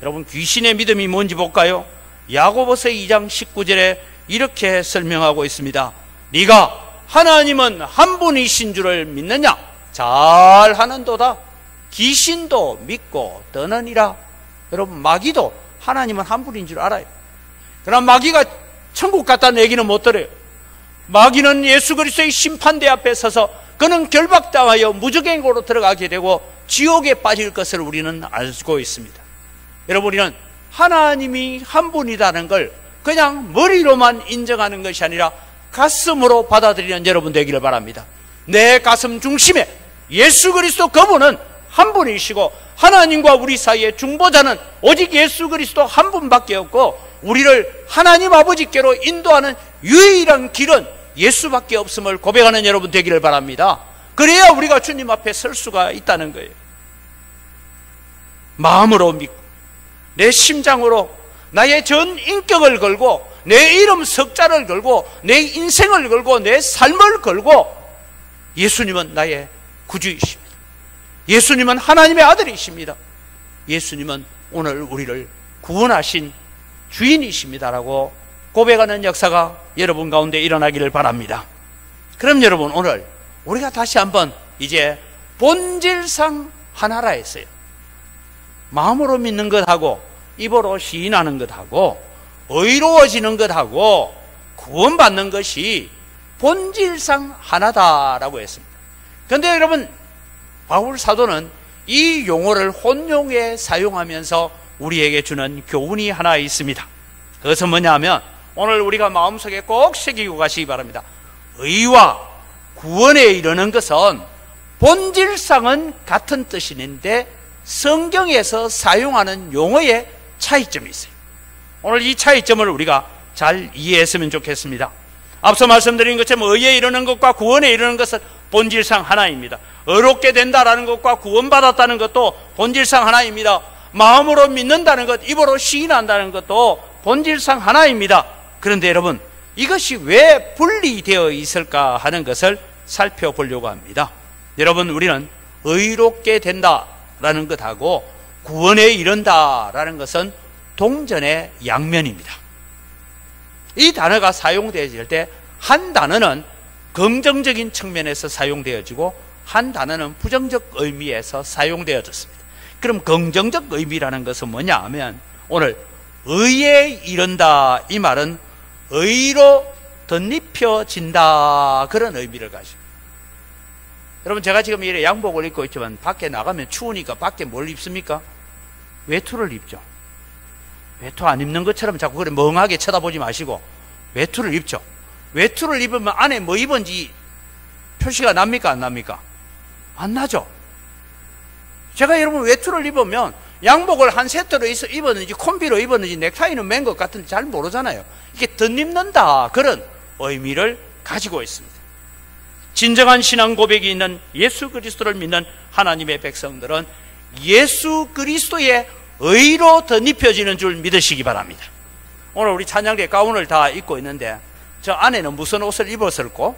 여러분, 귀신의 믿음이 뭔지 볼까요? 야고보서 2장 19절에 이렇게 설명하고 있습니다. 네가 하나님은 한 분이신 줄을 믿느냐? 잘하는도다. 귀신도 믿고 떠느니라. 여러분, 마귀도 하나님은 한 분인 줄 알아요. 그러나 마귀가 천국 갔다는 얘기는 못 들어요. 마귀는 예수 그리스도의 심판대 앞에 서서 그는 결박당하여 무적행으로 들어가게 되고 지옥에 빠질 것을 우리는 알고 있습니다. 여러분, 우리는 하나님이 한 분이라는 걸 그냥 머리로만 인정하는 것이 아니라 가슴으로 받아들이는 여러분 되기를 바랍니다. 내 가슴 중심에 예수 그리스도 그분은 한 분이시고 하나님과 우리 사이의 중보자는 오직 예수 그리스도 한 분밖에 없고 우리를 하나님 아버지께로 인도하는 유일한 길은 예수밖에 없음을 고백하는 여러분 되기를 바랍니다. 그래야 우리가 주님 앞에 설 수가 있다는 거예요. 마음으로 믿고 내 심장으로 나의 전 인격을 걸고 내 이름 석자를 걸고 내 인생을 걸고 내 삶을 걸고 예수님은 나의 구주이십니다. 예수님은 하나님의 아들이십니다. 예수님은 오늘 우리를 구원하신 주인이십니다라고 고백하는 역사가 여러분 가운데 일어나기를 바랍니다. 그럼 여러분 오늘 우리가 다시 한번 이제 본질상 하나라 했어요. 마음으로 믿는 것하고 입으로 시인하는 것하고 의로워지는 것하고 구원받는 것이 본질상 하나다라고 했습니다. 그런데 여러분 바울 사도는 이 용어를 혼용에 사용하면서 우리에게 주는 교훈이 하나 있습니다. 그것은 뭐냐 하면 오늘 우리가 마음속에 꼭 새기고 가시기 바랍니다. 의와 구원에 이르는 것은 본질상은 같은 뜻인데 성경에서 사용하는 용어의 차이점이 있어요. 오늘 이 차이점을 우리가 잘 이해했으면 좋겠습니다. 앞서 말씀드린 것처럼 의에 이르는 것과 구원에 이르는 것은 본질상 하나입니다. 의롭게 된다라는 것과 구원받았다는 것도 본질상 하나입니다. 마음으로 믿는다는 것, 입으로 시인한다는 것도 본질상 하나입니다. 그런데 여러분 이것이 왜 분리되어 있을까 하는 것을 살펴보려고 합니다. 여러분 우리는 의롭게 된다라는 것하고 구원에 이른다라는 것은 동전의 양면입니다. 이 단어가 사용되어질 때 한 단어는 긍정적인 측면에서 사용되어지고 한 단어는 부정적 의미에서 사용되어졌습니다. 그럼 긍정적 의미라는 것은 뭐냐 하면 오늘 의에 이른다 이 말은 의로 덧입혀진다 그런 의미를 가지고 여러분 제가 지금 이래 양복을 입고 있지만 밖에 나가면 추우니까 밖에 뭘 입습니까? 외투를 입죠. 외투 안 입는 것처럼 자꾸 그래 멍하게 쳐다보지 마시고 외투를 입죠. 외투를 입으면 안에 뭐 입은지 표시가 납니까 안 납니까? 안 나죠. 제가 여러분 외투를 입으면 양복을 한 세트로 입었는지 콤비로 입었는지 넥타이는 맨 것 같은데 잘 모르잖아요. 이게 덧입는다 그런 의미를 가지고 있습니다. 진정한 신앙 고백이 있는 예수 그리스도를 믿는 하나님의 백성들은 예수 그리스도의 의로 덧입혀지는 줄 믿으시기 바랍니다. 오늘 우리 찬양대 가운을 다 입고 있는데 저 안에는 무슨 옷을 입었을꼬?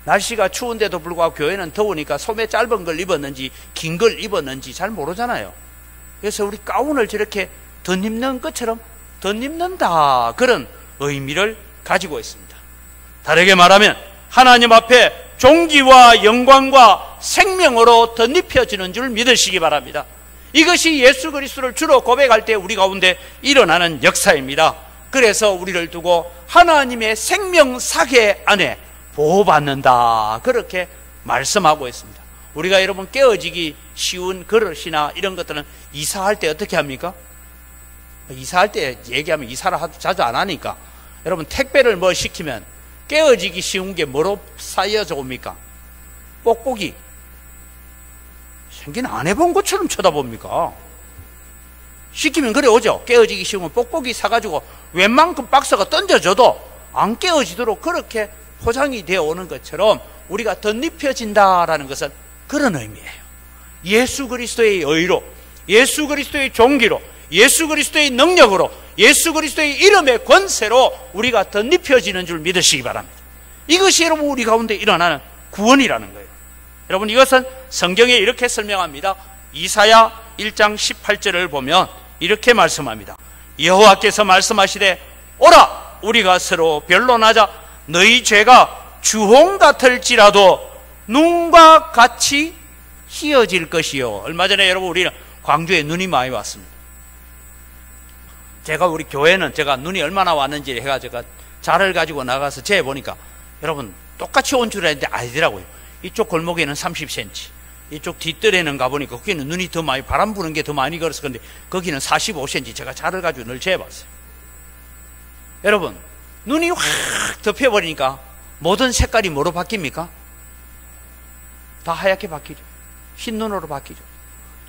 날씨가 추운데도 불구하고 교회는 더우니까 소매 짧은 걸 입었는지 긴 걸 입었는지 잘 모르잖아요. 그래서 우리 가운을 저렇게 덧입는 것처럼 덧입는다 그런 의미를 가지고 있습니다. 다르게 말하면 하나님 앞에 존귀와 영광과 생명으로 덧입혀지는 줄 믿으시기 바랍니다. 이것이 예수 그리스도를 주로 고백할 때 우리 가운데 일어나는 역사입니다. 그래서 우리를 두고 하나님의 생명 사계 안에 보호받는다 그렇게 말씀하고 있습니다. 우리가 여러분 깨어지기 쉬운 그릇이나 이런 것들은 이사할 때 어떻게 합니까? 이사할 때 얘기하면 이사를 자주 안 하니까 여러분 택배를 뭐 시키면 깨어지기 쉬운 게 뭐로 쌓여져 옵니까? 뽁뽁이. 생긴 안 해본 것처럼 쳐다봅니까? 시키면 그래 오죠. 깨어지기 쉬우면 뽁뽁이 사가지고 웬만큼 박스가 던져져도 안 깨어지도록 그렇게 포장이 되어 오는 것처럼 우리가 덧입혀진다라는 것은 그런 의미예요. 예수 그리스도의 의로, 예수 그리스도의 종기로, 예수 그리스도의 능력으로, 예수 그리스도의 이름의 권세로 우리가 덧입혀지는 줄 믿으시기 바랍니다. 이것이 여러분 우리 가운데 일어나는 구원이라는 거예요. 여러분 이것은 성경에 이렇게 설명합니다. 이사야 1장 18절을 보면 이렇게 말씀합니다. 여호와께서 말씀하시되 오라 우리가 서로 변론하자. 너희 죄가 주홍 같을지라도 눈과 같이 희어질 것이요. 얼마 전에 여러분 우리는 광주에 눈이 많이 왔습니다. 제가 우리 교회는 제가 눈이 얼마나 왔는지 해가 제가 자를 가지고 나가서 재보니까 여러분 똑같이 온 줄 알았는데 아니더라고요. 이쪽 골목에는 30cm, 이쪽 뒷뜰에는 가보니까 거기는 눈이 더 많이 바람 부는 게 더 많이 걸어서 그런데 거기는 45cm 제가 자를 가지고 늘 재봤어요. 여러분, 눈이 확 덮여버리니까 모든 색깔이 뭐로 바뀝니까? 다 하얗게 바뀌죠. 흰 눈으로 바뀌죠.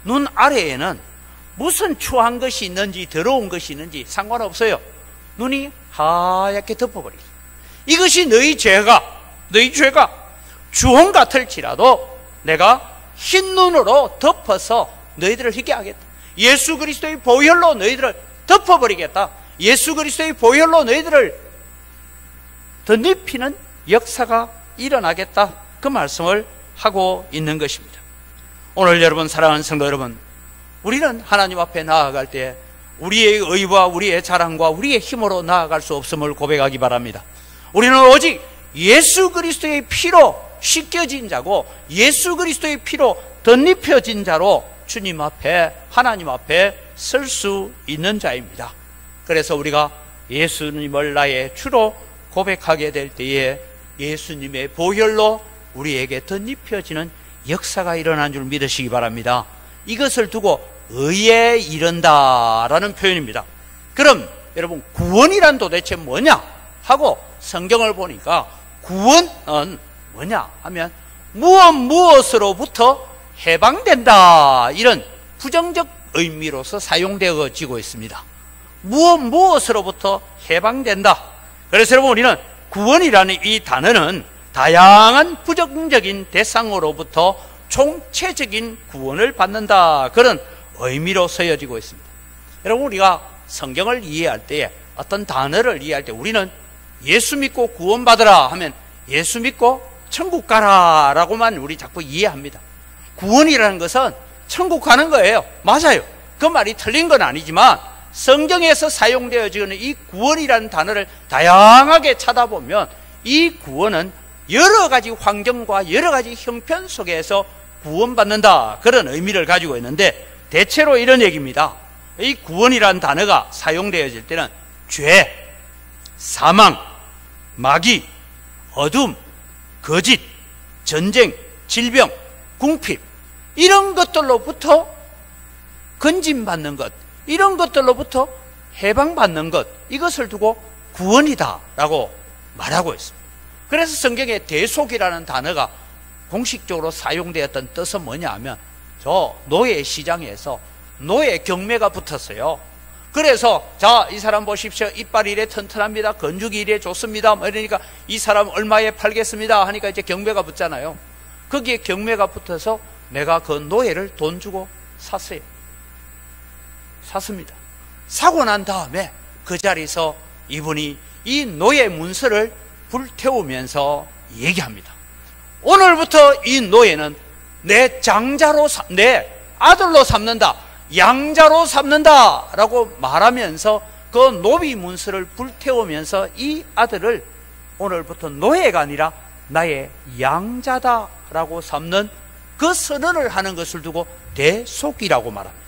눈 아래에는 무슨 추한 것이 있는지 더러운 것이 있는지 상관없어요. 눈이 하얗게 덮어버리죠. 이것이 너희 죄가 주홍 같을지라도 내가 흰 눈으로 덮어서 너희들을 희게 하겠다. 예수 그리스도의 보혈로 너희들을 덮어버리겠다. 예수 그리스도의 보혈로 너희들을 덧입히는 역사가 일어나겠다. 그 말씀을 하고 있는 것입니다. 오늘 여러분, 사랑하는 성도 여러분, 우리는 하나님 앞에 나아갈 때 우리의 의와 우리의 자랑과 우리의 힘으로 나아갈 수 없음을 고백하기 바랍니다. 우리는 오직 예수 그리스도의 피로 씻겨진 자고 예수 그리스도의 피로 덧입혀진 자로 주님 앞에, 하나님 앞에 설 수 있는 자입니다. 그래서 우리가 예수님을 나의 주로 고백하게 될 때에 예수님의 보혈로 우리에게 덧입혀지는 역사가 일어난 줄 믿으시기 바랍니다. 이것을 두고 의에 이른다라는 표현입니다. 그럼 여러분, 구원이란 도대체 뭐냐 하고 성경을 보니까 구원은 뭐냐 하면 무엇으로부터 해방된다, 이런 부정적 의미로서 사용되어지고 있습니다. 무엇으로부터 해방된다. 그래서 여러분, 우리는 구원이라는 이 단어는 다양한 부정적인 대상으로부터 총체적인 구원을 받는다, 그런 의미로 쓰여지고 있습니다. 여러분, 우리가 성경을 이해할 때, 어떤 단어를 이해할 때 우리는 예수 믿고 구원받으라 하면 예수 믿고 천국 가라 라고만 우리 자꾸 이해합니다. 구원이라는 것은 천국 가는 거예요. 맞아요. 그 말이 틀린 건 아니지만 성경에서 사용되어지는 이 구원이라는 단어를 다양하게 찾아보면 이 구원은 여러 가지 환경과 여러 가지 형편 속에서 구원받는다, 그런 의미를 가지고 있는데, 대체로 이런 얘기입니다. 이 구원이라는 단어가 사용되어질 때는 죄, 사망, 마귀, 어둠, 거짓, 전쟁, 질병, 궁핍, 이런 것들로부터 건진받는 것, 이런 것들로부터 해방받는 것, 이것을 두고 구원이다 라고 말하고 있습니다. 그래서 성경에 대속이라는 단어가 공식적으로 사용되었던 뜻은 뭐냐 하면, 저 노예 시장에서 노예 경매가 붙었어요. 그래서 자, 이 사람 보십시오, 이빨 이래 튼튼합니다, 건축이 이래 좋습니다, 이러니까 이 사람 얼마에 팔겠습니다 하니까 이제 경매가 붙잖아요. 거기에 경매가 붙어서 내가 그 노예를 돈 주고 샀어요. 샀습니다. 사고 난 다음에 그 자리에서 이분이 이 노예 문서를 불태우면서 얘기합니다. 오늘부터 이 노예는 내 장자로, 내 아들로 삼는다, 양자로 삼는다 라고 말하면서 그 노비 문서를 불태우면서 이 아들을 오늘부터 노예가 아니라 나의 양자다 라고 삼는 그 선언을 하는 것을 두고 대속이라고 말합니다.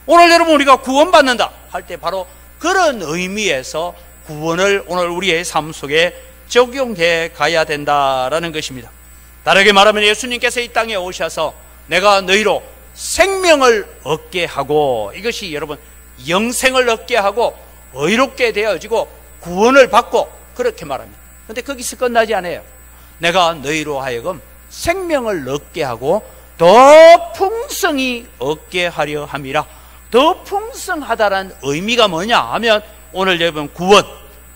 오늘 여러분, 우리가 구원받는다 할 때 바로 그런 의미에서 구원을 오늘 우리의 삶 속에 적용해 가야 된다라는 것입니다. 다르게 말하면 예수님께서 이 땅에 오셔서 내가 너희로 생명을 얻게 하고, 이것이 여러분 영생을 얻게 하고 의롭게 되어지고 구원을 받고, 그렇게 말합니다. 그런데 거기서 끝나지 않아요. 내가 너희로 하여금 생명을 얻게 하고 더 풍성히 얻게 하려 함이라. 더 풍성하다는 의미가 뭐냐 하면 오늘 여러분, 구원,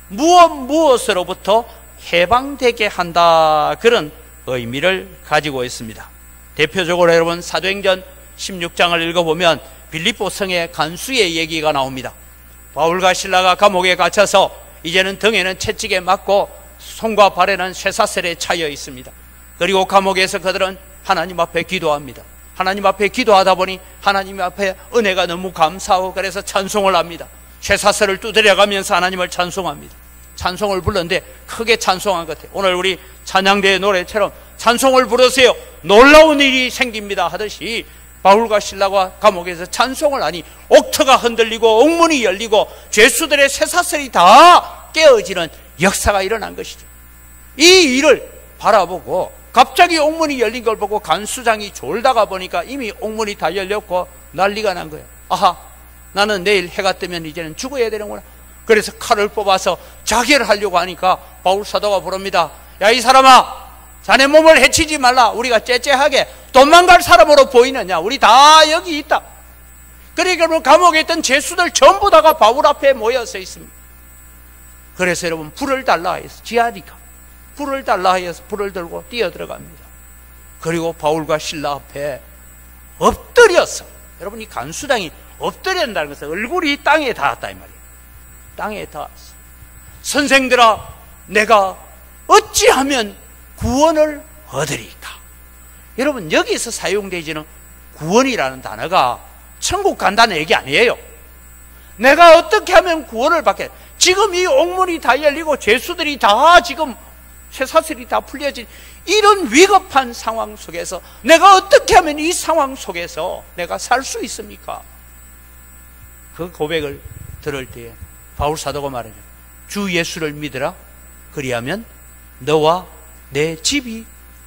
무엇으로부터 해방되게 한다, 그런 의미를 가지고 있습니다. 대표적으로 여러분, 사도행전 16장을 읽어보면 빌립보 성의 간수의 얘기가 나옵니다. 바울과 실라가 감옥에 갇혀서 이제는 등에는 채찍에 맞고 손과 발에는 쇠사슬에 차여 있습니다. 그리고 감옥에서 그들은 하나님 앞에 기도합니다. 하나님 앞에 기도하다 보니 하나님 앞에 은혜가 너무 감사하고 그래서 찬송을 합니다. 쇠사슬을 두드려가면서 하나님을 찬송합니다. 찬송을 불렀는데 크게 찬송한 것 같아요. 오늘 우리 찬양대의 노래처럼 찬송을 부르세요, 놀라운 일이 생깁니다 하듯이 바울과 실라가 감옥에서 찬송을 하니 옥터가 흔들리고 옥문이 열리고 죄수들의 쇠사슬이 다 깨어지는 역사가 일어난 것이죠. 이 일을 바라보고 갑자기 옥문이 열린 걸 보고 간수장이 졸다가 보니까 이미 옥문이 다 열렸고 난리가 난 거예요. 아하, 나는 내일 해가 뜨면 이제는 죽어야 되는구나. 그래서 칼을 뽑아서 자결을 하려고 하니까 바울 사도가 부릅니다. 야, 이 사람아, 자네 몸을 해치지 말라. 우리가 째째하게 도망갈 사람으로 보이느냐? 우리 다 여기 있다. 그러니까 감옥에 있던 죄수들 전부 다가 바울 앞에 모여서 있습니다. 그래서 여러분, 불을 달라 해서 지하니까 불을 달라 해서 불을 들고 뛰어들어갑니다. 그리고 바울과 실라 앞에 엎드려서, 여러분, 이 간수당이 엎드린다는 것은 얼굴이 땅에 닿았다 이 말이에요. 땅에 닿았어. 선생들아, 내가 어찌하면 구원을 얻으리까? 여러분, 여기서 사용되지는 구원이라는 단어가 천국 간다는 얘기 아니에요. 내가 어떻게 하면 구원을 받게? 지금 이 옥문이 다 열리고 죄수들이 다 지금 쇠사슬이 다 풀려진 이런 위급한 상황 속에서 내가 어떻게 하면 이 상황 속에서 내가 살 수 있습니까? 그 고백을 들을 때에 바울 사도가 말하죠. 주 예수를 믿으라. 그리하면 너와 내 집이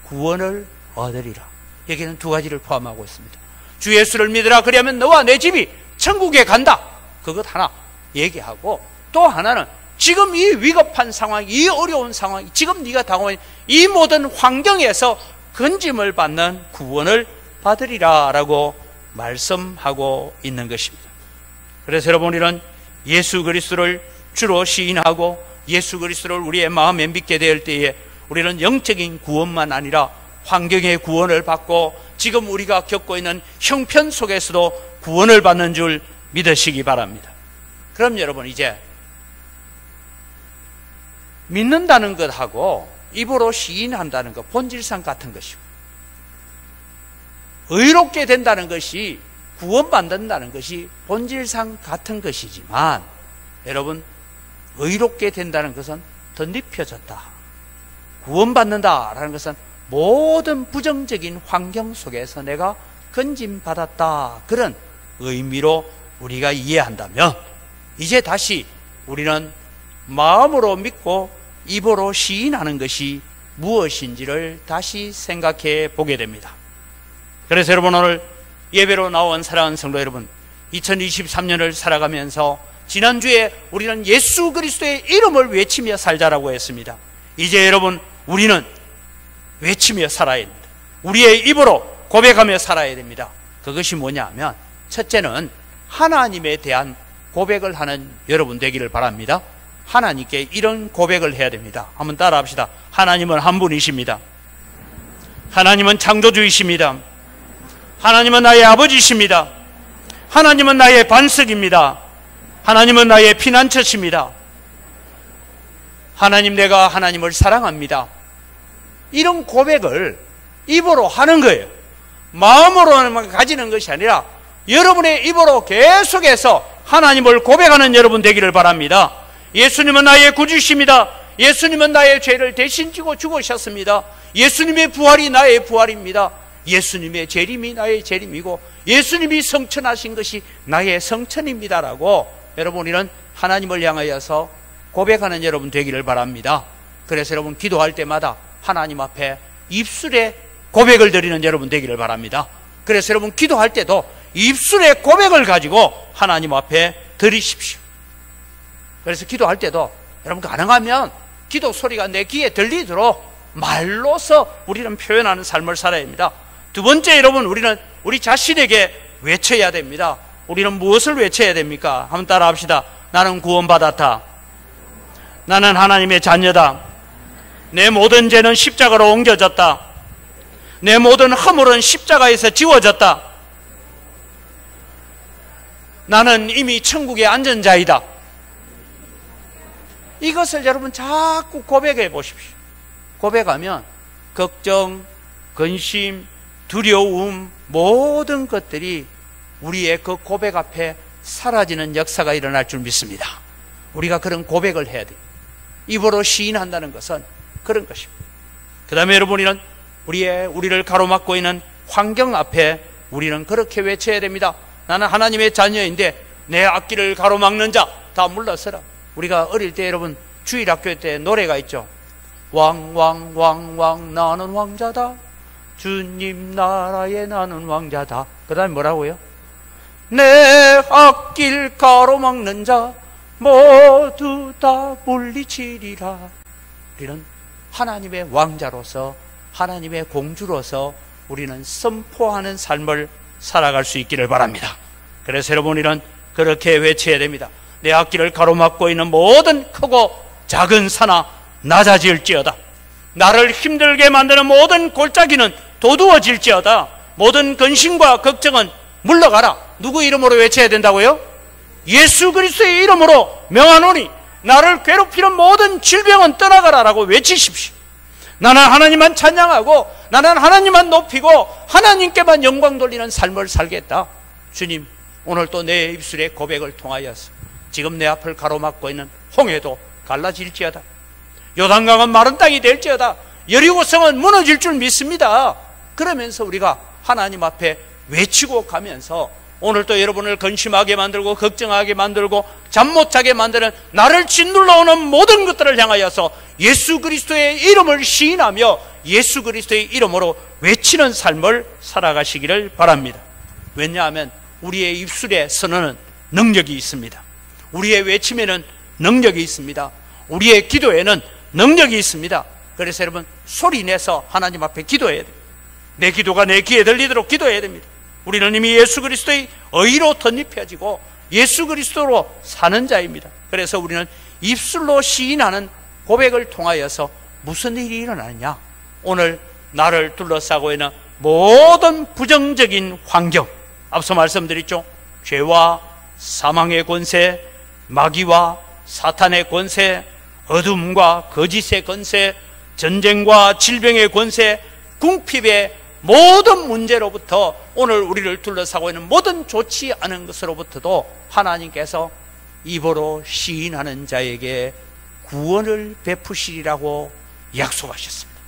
구원을 얻으리라. 여기는 두 가지를 포함하고 있습니다. 주 예수를 믿으라. 그리하면 너와 내 집이 천국에 간다. 그것 하나 얘기하고, 또 하나는 지금 이 위급한 상황, 이 어려운 상황, 지금 네가 당하는 이 모든 환경에서 건짐을 받는 구원을 받으리라 라고 말씀하고 있는 것입니다. 그래서 여러분, 우리는 예수 그리스도를 주로 시인하고 예수 그리스도를 우리의 마음에 믿게 될 때에 우리는 영적인 구원만 아니라 환경의 구원을 받고 지금 우리가 겪고 있는 형편 속에서도 구원을 받는 줄 믿으시기 바랍니다. 그럼 여러분, 이제 믿는다는 것하고 입으로 시인한다는 것, 본질상 같은 것이고, 의롭게 된다는 것이, 구원받는다는 것이 본질상 같은 것이지만, 여러분, 의롭게 된다는 것은 더 눕혀졌다. 구원받는다라는 것은 모든 부정적인 환경 속에서 내가 건짐받았다, 그런 의미로 우리가 이해한다면, 이제 다시 우리는 마음으로 믿고 입으로 시인하는 것이 무엇인지를 다시 생각해 보게 됩니다. 그래서 여러분, 오늘 예배로 나온 사랑하는 성도 여러분, 2023년을 살아가면서 지난주에 우리는 예수 그리스도의 이름을 외치며 살자라고 했습니다. 이제 여러분, 우리는 외치며 살아야 됩니다. 우리의 입으로 고백하며 살아야 됩니다. 그것이 뭐냐 하면, 첫째는 하나님에 대한 고백을 하는 여러분 되기를 바랍니다. 하나님께 이런 고백을 해야 됩니다. 한번 따라 합시다. 하나님은 한 분이십니다. 하나님은 창조주이십니다. 하나님은 나의 아버지십니다. 하나님은 나의 반석입니다. 하나님은 나의 피난처십니다. 하나님, 내가 하나님을 사랑합니다. 이런 고백을 입으로 하는 거예요. 마음으로만 가지는 것이 아니라 여러분의 입으로 계속해서 하나님을 고백하는 여러분 되기를 바랍니다. 예수님은 나의 구주십니다. 예수님은 나의 죄를 대신 지고 죽으셨습니다. 예수님의 부활이 나의 부활입니다. 예수님의 재림이 나의 재림이고 예수님이 성천하신 것이 나의 성천입니다라고 여러분, 우리는 하나님을 향하여서 고백하는 여러분 되기를 바랍니다. 그래서 여러분, 기도할 때마다 하나님 앞에 입술에 고백을 드리는 여러분 되기를 바랍니다. 그래서 여러분, 기도할 때도 입술의 고백을 가지고 하나님 앞에 드리십시오. 그래서 기도할 때도 여러분, 가능하면 기도 소리가 내 귀에 들리도록 말로서 우리는 표현하는 삶을 살아야 합니다. 두 번째, 여러분, 우리는 우리 자신에게 외쳐야 됩니다. 우리는 무엇을 외쳐야 됩니까? 한번 따라 합시다. 나는 구원받았다. 나는 하나님의 자녀다. 내 모든 죄는 십자가로 옮겨졌다. 내 모든 허물은 십자가에서 지워졌다. 나는 이미 천국에 앉은 자이다. 이것을 여러분 자꾸 고백해 보십시오. 고백하면 걱정, 근심, 두려움, 모든 것들이 우리의 그 고백 앞에 사라지는 역사가 일어날 줄 믿습니다. 우리가 그런 고백을 해야 돼요. 입으로 시인한다는 것은 그런 것입니다. 그 다음에 여러분이는 우리를 가로막고 있는 환경 앞에 우리는 그렇게 외쳐야 됩니다. 나는 하나님의 자녀인데 내 앞길을 가로막는 자 다 물러서라. 우리가 어릴 때 여러분 주일학교 때 노래가 있죠. 왕왕왕왕 나는 왕자다. 주님 나라에 나는 왕자다. 그 다음에 뭐라고요? 내 앞길 가로막는 자 모두 다 물리치리라. 우리는 하나님의 왕자로서, 하나님의 공주로서 우리는 선포하는 삶을 살아갈 수 있기를 바랍니다. 그래서 여러분, 우리는 그렇게 외쳐야 됩니다. 내 앞길을 가로막고 있는 모든 크고 작은 산아 낮아질지어다. 나를 힘들게 만드는 모든 골짜기는 도두어질지어다. 모든 근심과 걱정은 물러가라. 누구 이름으로 외쳐야 된다고요? 예수 그리스도의 이름으로 명하노니 나를 괴롭히는 모든 질병은 떠나가라라고 외치십시오. 나는 하나님만 찬양하고 나는 하나님만 높이고 하나님께만 영광 돌리는 삶을 살겠다. 주님, 오늘 또 내 입술의 고백을 통하여서 지금 내 앞을 가로막고 있는 홍해도 갈라질지어다. 요단강은 마른 땅이 될지어다. 여리고성은 무너질 줄 믿습니다. 그러면서 우리가 하나님 앞에 외치고 가면서 오늘 또 여러분을 근심하게 만들고 걱정하게 만들고 잠 못 자게 만드는 나를 짓눌러 오는 모든 것들을 향하여서 예수 그리스도의 이름을 시인하며 예수 그리스도의 이름으로 외치는 삶을 살아가시기를 바랍니다. 왜냐하면 우리의 입술의 선언은 능력이 있습니다. 우리의 외침에는 능력이 있습니다. 우리의 기도에는 능력이 있습니다. 그래서 여러분, 소리내서 하나님 앞에 기도해야 됩니다. 내 기도가 내 귀에 들리도록 기도해야 됩니다. 우리는 이미 예수 그리스도의 의로 덧입혀지고 예수 그리스도로 사는 자입니다. 그래서 우리는 입술로 시인하는 고백을 통하여서 무슨 일이 일어나느냐? 오늘 나를 둘러싸고 있는 모든 부정적인 환경, 앞서 말씀드렸죠. 죄와 사망의 권세, 마귀와 사탄의 권세, 어둠과 거짓의 권세, 전쟁과 질병의 권세, 궁핍의 모든 문제로부터 오늘 우리를 둘러싸고 있는 모든 좋지 않은 것으로부터도 하나님께서 입으로 시인하는 자에게 구원을 베푸시리라고 약속하셨습니다.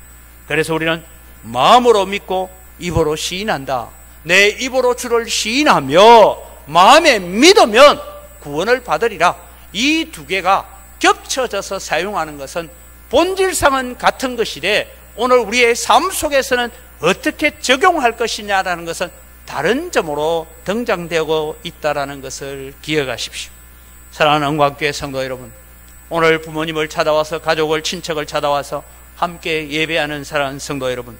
그래서 우리는 마음으로 믿고 입으로 시인한다. 내 입으로 주를 시인하며 마음에 믿으면 구원을 받으리라. 이 두 개가 겹쳐져서 사용하는 것은 본질상은 같은 것이되 오늘 우리의 삶 속에서는 어떻게 적용할 것이냐라는 것은 다른 점으로 등장되고 있다는 것을 기억하십시오. 사랑하는 영광교회 성도 여러분, 오늘 부모님을 찾아와서 가족을 친척을 찾아와서 함께 예배하는 사랑하는 성도 여러분,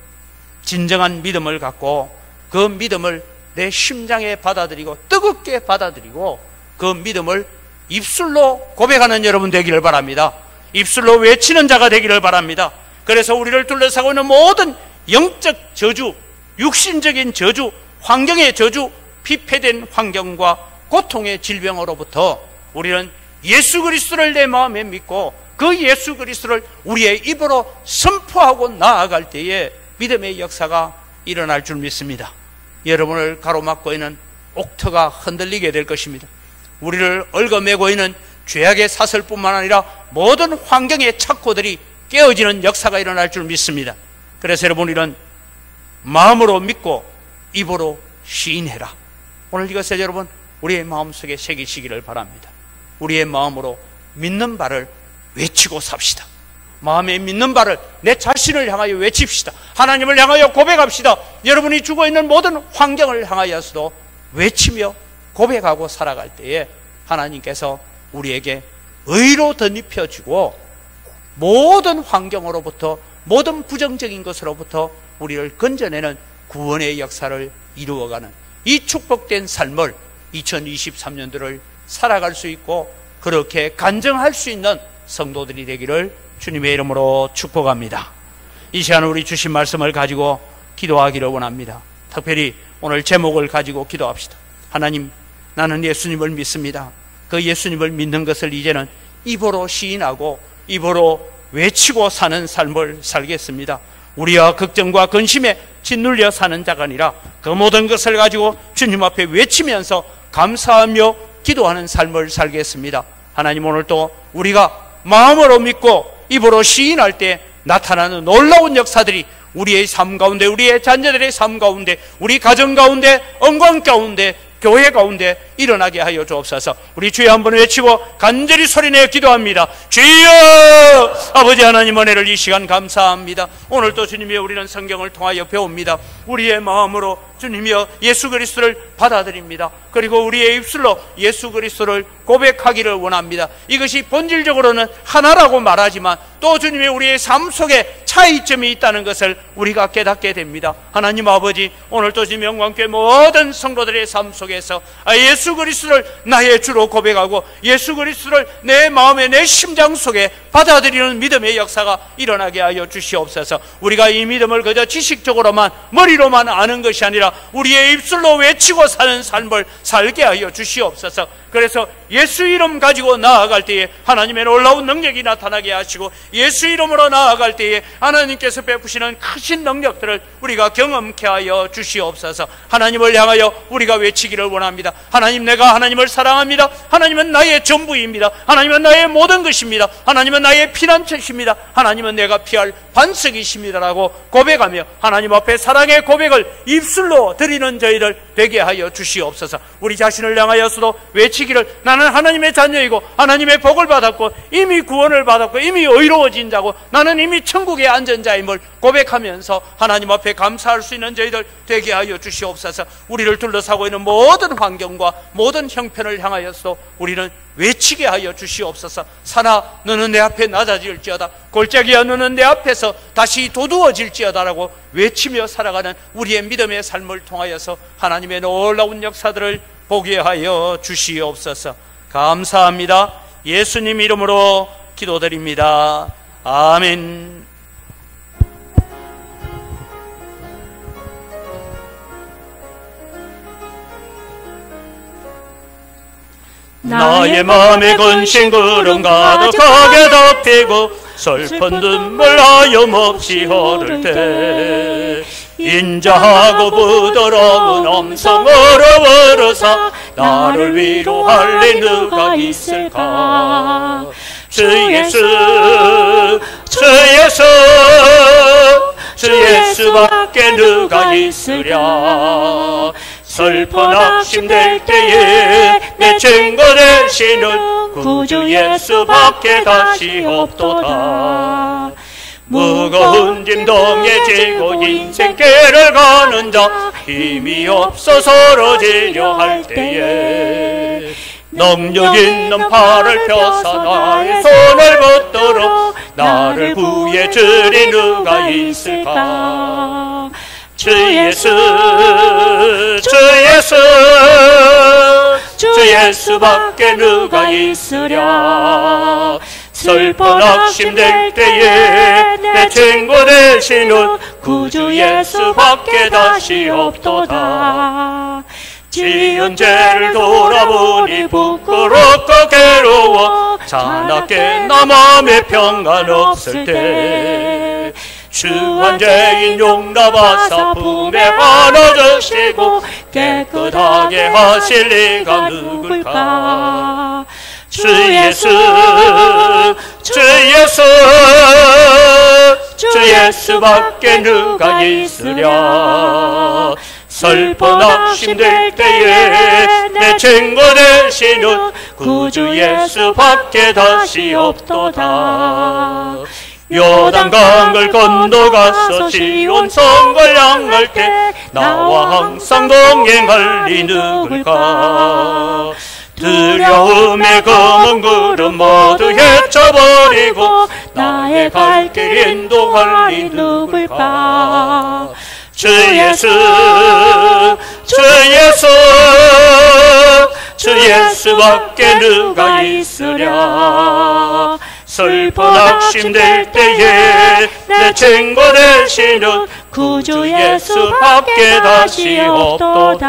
진정한 믿음을 갖고 그 믿음을 내 심장에 받아들이고 뜨겁게 받아들이고 그 믿음을 입술로 고백하는 여러분 되기를 바랍니다. 입술로 외치는 자가 되기를 바랍니다. 그래서 우리를 둘러싸고 있는 모든 영적 저주, 육신적인 저주, 환경의 저주, 피폐된 환경과 고통의 질병으로부터 우리는 예수 그리스도를 내 마음에 믿고 그 예수 그리스도를 우리의 입으로 선포하고 나아갈 때에 믿음의 역사가 일어날 줄 믿습니다. 여러분을 가로막고 있는 옥터가 흔들리게 될 것입니다. 우리를 얽어매고 있는 죄악의 사슬뿐만 아니라 모든 환경의 착고들이 깨어지는 역사가 일어날 줄 믿습니다. 그래서 여러분, 우리는 마음으로 믿고 입으로 시인해라. 오늘 이것을 여러분 우리의 마음속에 새기시기를 바랍니다. 우리의 마음으로 믿는 바를 외치고 삽시다. 마음에 믿는 바를 내 자신을 향하여 외칩시다. 하나님을 향하여 고백합시다. 여러분이 죽어있는 모든 환경을 향하여서도 외치며 고백하고 살아갈 때에 하나님께서 우리에게 의로 덧입혀주고 모든 환경으로부터 모든 부정적인 것으로부터 우리를 건져내는 구원의 역사를 이루어가는 이 축복된 삶을 2023년도를 살아갈 수 있고 그렇게 간증할 수 있는 성도들이 되기를 주님의 이름으로 축복합니다. 이 시간 우리 주신 말씀을 가지고 기도하기를 원합니다. 특별히 오늘 제목을 가지고 기도합시다. 하나님, 나는 예수님을 믿습니다. 그 예수님을 믿는 것을 이제는 입으로 시인하고 입으로 외치고 사는 삶을 살겠습니다. 우리와 걱정과 근심에 짓눌려 사는 자가 아니라 그 모든 것을 가지고 주님 앞에 외치면서 감사하며 기도하는 삶을 살겠습니다. 하나님, 오늘 또 우리가 마음으로 믿고 입으로 시인할 때 나타나는 놀라운 역사들이 우리의 삶 가운데, 우리의 자녀들의 삶 가운데, 우리 가정 가운데, 언광 가운데, 교회 가운데 일어나게 하여 주옵소서. 우리 주여 한번 외치고 간절히 소리내어 기도합니다. 주여! 아버지 하나님, 은혜를 이 시간 감사합니다. 오늘 또 주님이 우리는 성경을 통하여 배웁니다. 우리의 마음으로 주님이여 예수 그리스도를 받아들입니다. 그리고 우리의 입술로 예수 그리스도를 고백하기를 원합니다. 이것이 본질적으로는 하나라고 말하지만 또 주님의 우리의 삶 속에 차이점이 있다는 것을 우리가 깨닫게 됩니다. 하나님 아버지, 오늘도 주님 영광교회 모든 성도들의 삶 속에서 예수 그리스도를 나의 주로 고백하고 예수 그리스도를 내 마음에 내 심장 속에 받아들이는 믿음의 역사가 일어나게 하여 주시옵소서. 우리가 이 믿음을 그저 지식적으로만 머리로만 아는 것이 아니라 우리의 입술로 외치고 사는 삶을 살게 하여 주시옵소서. 그래서 예수 이름 가지고 나아갈 때에 하나님의 놀라운 능력이 나타나게 하시고 예수 이름으로 나아갈 때에 하나님께서 베푸시는 크신 능력들을 우리가 경험케 하여 주시옵소서. 하나님을 향하여 우리가 외치기를 원합니다. 하나님, 내가 하나님을 사랑합니다. 하나님은 나의 전부입니다. 하나님은 나의 모든 것입니다. 하나님은 나의 피난처십니다. 하나님은 내가 피할 반석이십니다라고 고백하며 하나님 앞에 사랑의 고백을 입술로 드리는 저희를 되게 하여 주시옵소서. 우리 자신을 향하여서도 외치기를 나는 하나님의 자녀이고 하나님의 복을 받았고 이미 구원을 받았고 이미 의로워진 자고 나는 이미 천국에 앉은 자임을 고백하면서 하나님 앞에 감사할 수 있는 저희들 되게 하여 주시옵소서. 우리를 둘러싸고 있는 모든 환경과 모든 형편을 향하여서 우리는 외치게 하여 주시옵소서. 산아, 너는 내 앞에 낮아질지어다. 골짜기야, 너는 내 앞에서 다시 도두어질지어다라고 외치며 살아가는 우리의 믿음의 삶을 통하여서 하나님의 놀라운 역사들을 보게 하여 주시옵소서. 감사합니다. 예수님 이름으로 기도드립니다. 아멘. 나의 마음에 근심 구름 가득하게 덮이고 슬픈 눈물 하염없이 흐를 때 인자하고 부드러운 음성으로 부르사 나를 위로할 리 누가 있을까. 주 예수, 주 예수, 주 예수밖에 누가 있으랴. 슬픈 낙심될 때에 내 친구 되시는 구주 예수밖에 다시 없도다. 무거운 짐덩에 지고 인생길을 가는 자 힘이 없어 쓰러지려 할 때에 능력 있는 팔을 펴서 나의 손을 붙들어 나를 구해 주리 누가 있을까. 주 예수, 주 예수, 주 예수밖에 누가 있으랴. 슬픈 낙심될 때에 내 친구 되시는 구주 예수밖에 다시 없도다. 지은 죄를 돌아보니 부끄럽고 괴로워 자나깨 나 맘에 평안 없을 때 주한 죄인 용납하사 품에 안아주시고 깨끗하게 하실 리가 누굴까. 주 예수, 주 예수, 주 예수밖에 누가 있으랴. 슬픈 낙심될 때에 내 친구 되시는 구주 예수밖에 다시 없도다. 요단강을 건너가서 시온 성을 향할 때 나와 항상 동행할 리 누굴까. 두려움의 검은 구름 모두 헤쳐버리고 나의 갈 길 인도할 리 누굴까. 주 예수, 주 예수, 주 예수밖에 누가 있으랴. 슬픈 낙심될 때에 내 친구 되시는 구주 예수밖에 다시 없도다.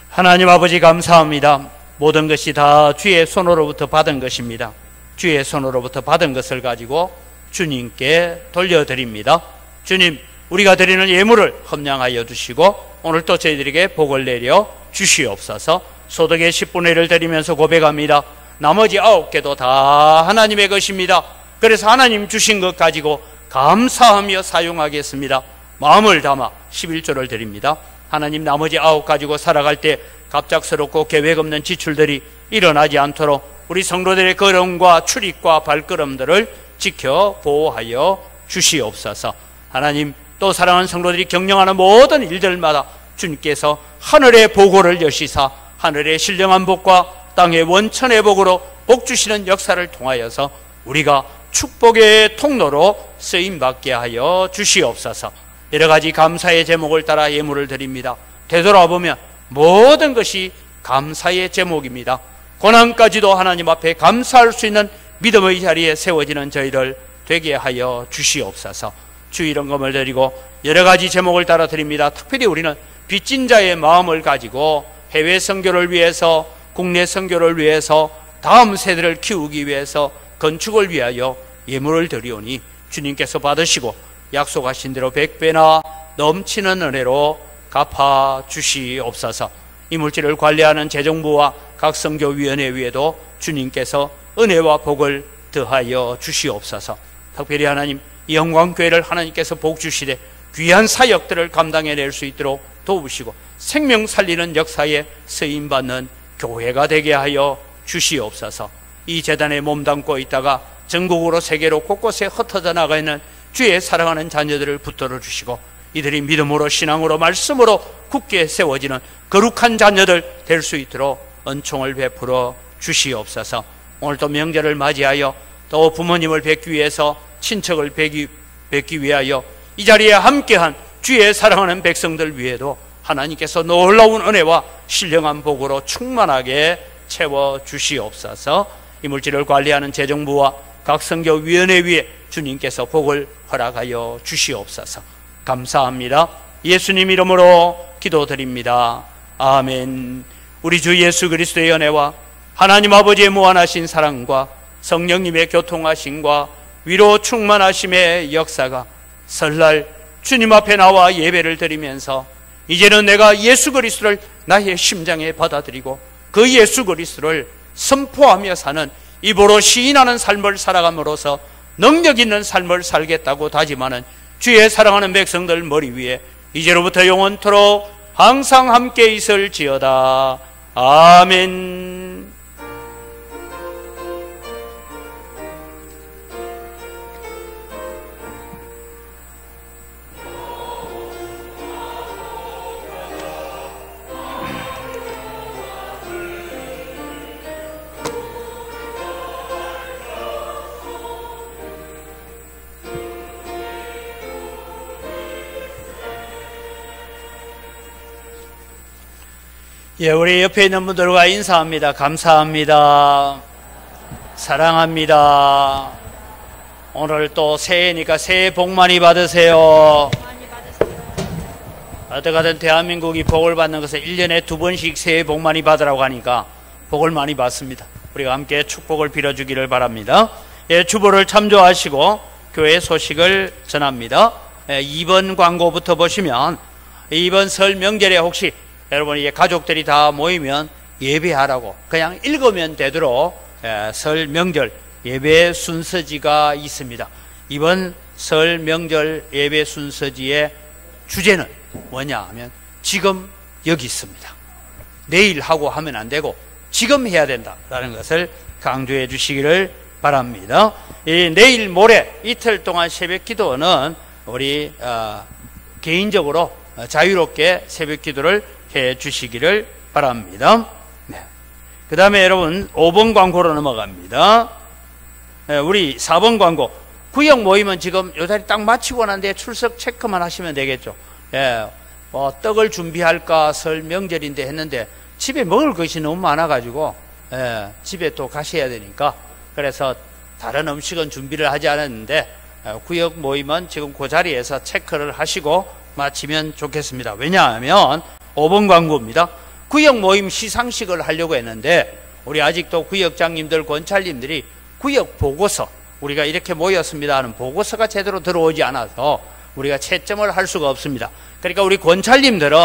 하나님 아버지 감사합니다. 모든 것이 다 주의 손으로부터 받은 것입니다. 주의 손으로부터 받은 것을 가지고 주님께 돌려드립니다. 주님, 우리가 드리는 예물을 험량하여 주시고 오늘 또 저희들에게 복을 내려 주시옵소서. 소득의 10분의 1을 드리면서 고백합니다. 나머지 9개도 다 하나님의 것입니다. 그래서 하나님 주신 것 가지고 감사하며 사용하겠습니다. 마음을 담아 11조를 드립니다. 하나님, 나머지 9 가지고 살아갈 때 갑작스럽고 계획 없는 지출들이 일어나지 않도록 우리 성도들의 걸음과 출입과 발걸음들을 지켜 보호하여 주시옵소서. 하나님, 또 사랑하는 성도들이 경영하는 모든 일들마다 주님께서 하늘의 보고를 여시사 하늘의 신령한 복과 땅의 원천의 복으로 복 주시는 역사를 통하여서 우리가 축복의 통로로 쓰임받게 하여 주시옵소서. 여러 가지 감사의 제목을 따라 예물을 드립니다. 되돌아보면 모든 것이 감사의 제목입니다. 고난까지도 하나님 앞에 감사할 수 있는 믿음의 자리에 세워지는 저희를 되게 하여 주시옵소서. 주일헌금을 드리고 여러 가지 제목을 따라 드립니다. 특별히 우리는 빚진 자의 마음을 가지고 해외 선교를 위해서, 국내 선교를 위해서, 다음 세대를 키우기 위해서, 건축을 위하여 예물을 드리오니 주님께서 받으시고 약속하신 대로 100배나 넘치는 은혜로 갚아 주시옵소서. 이 물질을 관리하는 재정부와 각 선교위원회 위에도 주님께서 은혜와 복을 더하여 주시옵소서. 특별히 하나님, 이 영광교회를 하나님께서 복 주시되 귀한 사역들을 감당해낼 수 있도록 도우시고 생명 살리는 역사에 쓰임받는 교회가 되게 하여 주시옵소서. 이 재단에 몸담고 있다가 전국으로 세계로 곳곳에 흩어져 나가 있는 주의 사랑하는 자녀들을 붙들어 주시고 이들이 믿음으로 신앙으로 말씀으로 굳게 세워지는 거룩한 자녀들 될 수 있도록 은총을 베풀어 주시옵소서. 오늘도 명절을 맞이하여 또 부모님을 뵙기 위해서, 친척을 뵙기 위하여 이 자리에 함께한 주의 사랑하는 백성들 위에도 하나님께서 놀라운 은혜와 신령한 복으로 충만하게 채워 주시옵소서. 이 물질을 관리하는 재정부와 각 선교위원회 위에 주님께서 복을 허락하여 주시옵소서. 감사합니다. 예수님 이름으로 기도드립니다. 아멘. 우리 주 예수 그리스도의 은혜와 하나님 아버지의 무한하신 사랑과 성령님의 교통하심과 위로 충만하심의 역사가 설날 주님 앞에 나와 예배를 드리면서 이제는 내가 예수 그리스도를 나의 심장에 받아들이고 그 예수 그리스도를 선포하며 사는 입으로 시인하는 삶을 살아감으로써 능력 있는 삶을 살겠다고 다짐하는 주의 사랑하는 백성들 머리 위에 이제로부터 영원토록 항상 함께 있을지어다. 아멘. 예, 우리 옆에 있는 분들과 인사합니다. 감사합니다. 사랑합니다. 오늘 또 새해니까 새해 복 많이 받으세요. 어떻게든 대한민국이 복을 받는 것은 1년에 2번씩 새해 복 많이 받으라고 하니까 복을 많이 받습니다. 우리가 함께 축복을 빌어주기를 바랍니다. 예, 주보를 참조하시고 교회 소식을 전합니다. 예, 2번 광고부터 보시면 이번 설 명절에 혹시 여러분 이게 가족들이 다 모이면 예배하라고 그냥 읽으면 되도록 설 명절 예배 순서지가 있습니다. 이번 설 명절 예배 순서지의 주제는 뭐냐 하면 지금 여기 있습니다. 내일 하고 하면 안 되고 지금 해야 된다라는 것을 강조해 주시기를 바랍니다. 이 내일 모레 이틀 동안 새벽 기도는 우리 개인적으로 자유롭게 새벽 기도를 해 주시기를 바랍니다. 네. 그 다음에 여러분 5번 광고로 넘어갑니다. 네, 우리 4번 광고 구역 모임은 지금 요 자리 딱 마치고 난데 출석 체크만 하시면 되겠죠. 예, 뭐 떡을 준비할까 설 명절인데 했는데 집에 먹을 것이 너무 많아가지고 집에 또 가셔야 되니까 그래서 다른 음식은 준비를 하지 않았는데 구역 모임은 지금 그 자리에서 체크를 하시고 마치면 좋겠습니다. 왜냐하면 5번 광고입니다. 구역 모임 시상식을 하려고 했는데 우리 아직도 구역장님들, 권찰님들이 구역 보고서 우리가 이렇게 모였습니다 하는 보고서가 제대로 들어오지 않아서 우리가 채점을 할 수가 없습니다. 그러니까 우리 권찰님들은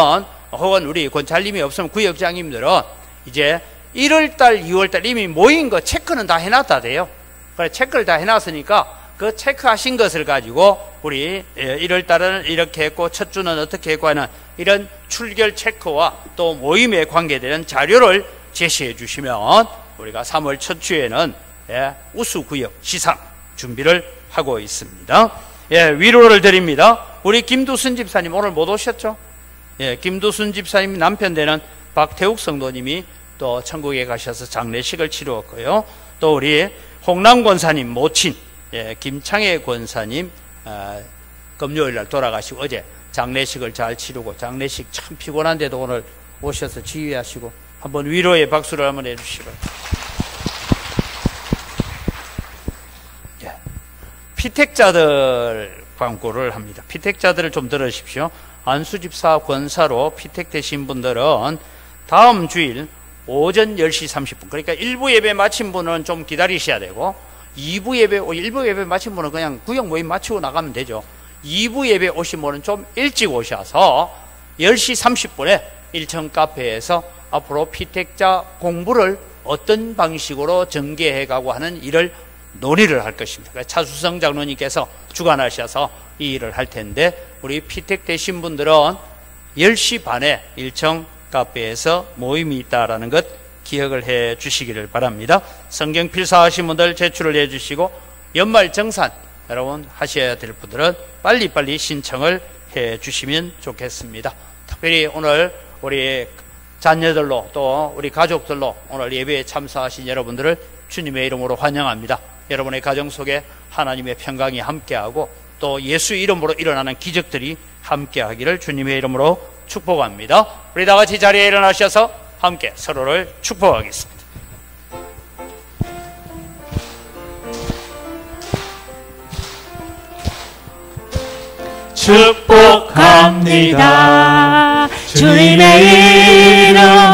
혹은 우리 권찰님이 없으면 구역장님들은 이제 1월달, 2월달 이미 모인 거 체크는 다 해놨다 돼요. 그래 체크를 다 해놨으니까 그 체크하신 것을 가지고 우리 1월달은 이렇게 했고 첫 주는 어떻게 했고 하는 이런 출결 체크와 또 모임에 관계되는 자료를 제시해 주시면 우리가 3월 첫 주에는 우수구역 시상 준비를 하고 있습니다. 예, 위로를 드립니다. 우리 김두순 집사님 오늘 못 오셨죠? 예, 김두순 집사님 남편 되는 박태욱 성도님이 또 천국에 가셔서 장례식을 치루었고요. 또 우리 홍남 권사님 모친, 예, 김창애 권사님, 금요일 날 돌아가시고 어제 장례식을 잘 치르고, 장례식 참 피곤한데도 오늘 오셔서 지휘하시고, 한번 위로의 박수를 한번 해주시고. 예. 피택자들 광고를 합니다. 피택자들을 좀 들으십시오. 안수집사 권사로 피택되신 분들은 다음 주일 오전 10시 30분, 그러니까 1부 예배 마친 분은 좀 기다리셔야 되고, 1부 예배 마친 분은 그냥 구역 모임 마치고 나가면 되죠. 2부 예배 오신 분은 좀 일찍 오셔서 10시 30분에 1층 카페에서 앞으로 피택자 공부를 어떤 방식으로 전개해가고 하는 일을 논의를 할 것입니다. 차수성 장로님께서 주관하셔서 이 일을 할 텐데, 우리 피택되신 분들은 10시 반에 1층 카페에서 모임이 있다라는 것 기억을 해 주시기를 바랍니다. 성경 필사하신 분들 제출을 해 주시고, 연말 정산 여러분 하셔야 될 분들은 빨리빨리 신청을 해 주시면 좋겠습니다. 특별히 오늘 우리 자녀들로 또 우리 가족들로 오늘 예배에 참석하신 여러분들을 주님의 이름으로 환영합니다. 여러분의 가정 속에 하나님의 평강이 함께하고 또 예수 이름으로 일어나는 기적들이 함께하기를 주님의 이름으로 축복합니다. 우리 다 같이 자리에 일어나셔서 함께 서로를 축복하겠습니다. 축복합니다. 주님의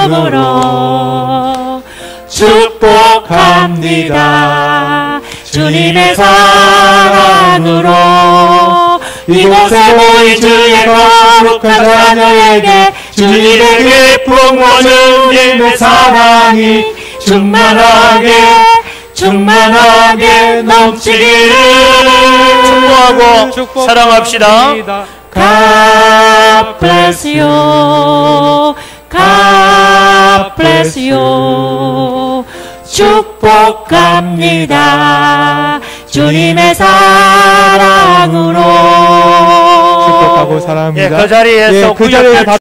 이름으로 축복합니다. 주님의 사랑으로 이곳에 모인 주의 거룩한 자녀에게 주님의 기쁨과 주님의 사랑이 충만하게 넘치기를 축복하고 사랑합시다. God bless you. God bless you. 축복합니다. 주님의 사랑으로 축복하고 사랑합니다. 예, 그 자리에서 그 자리에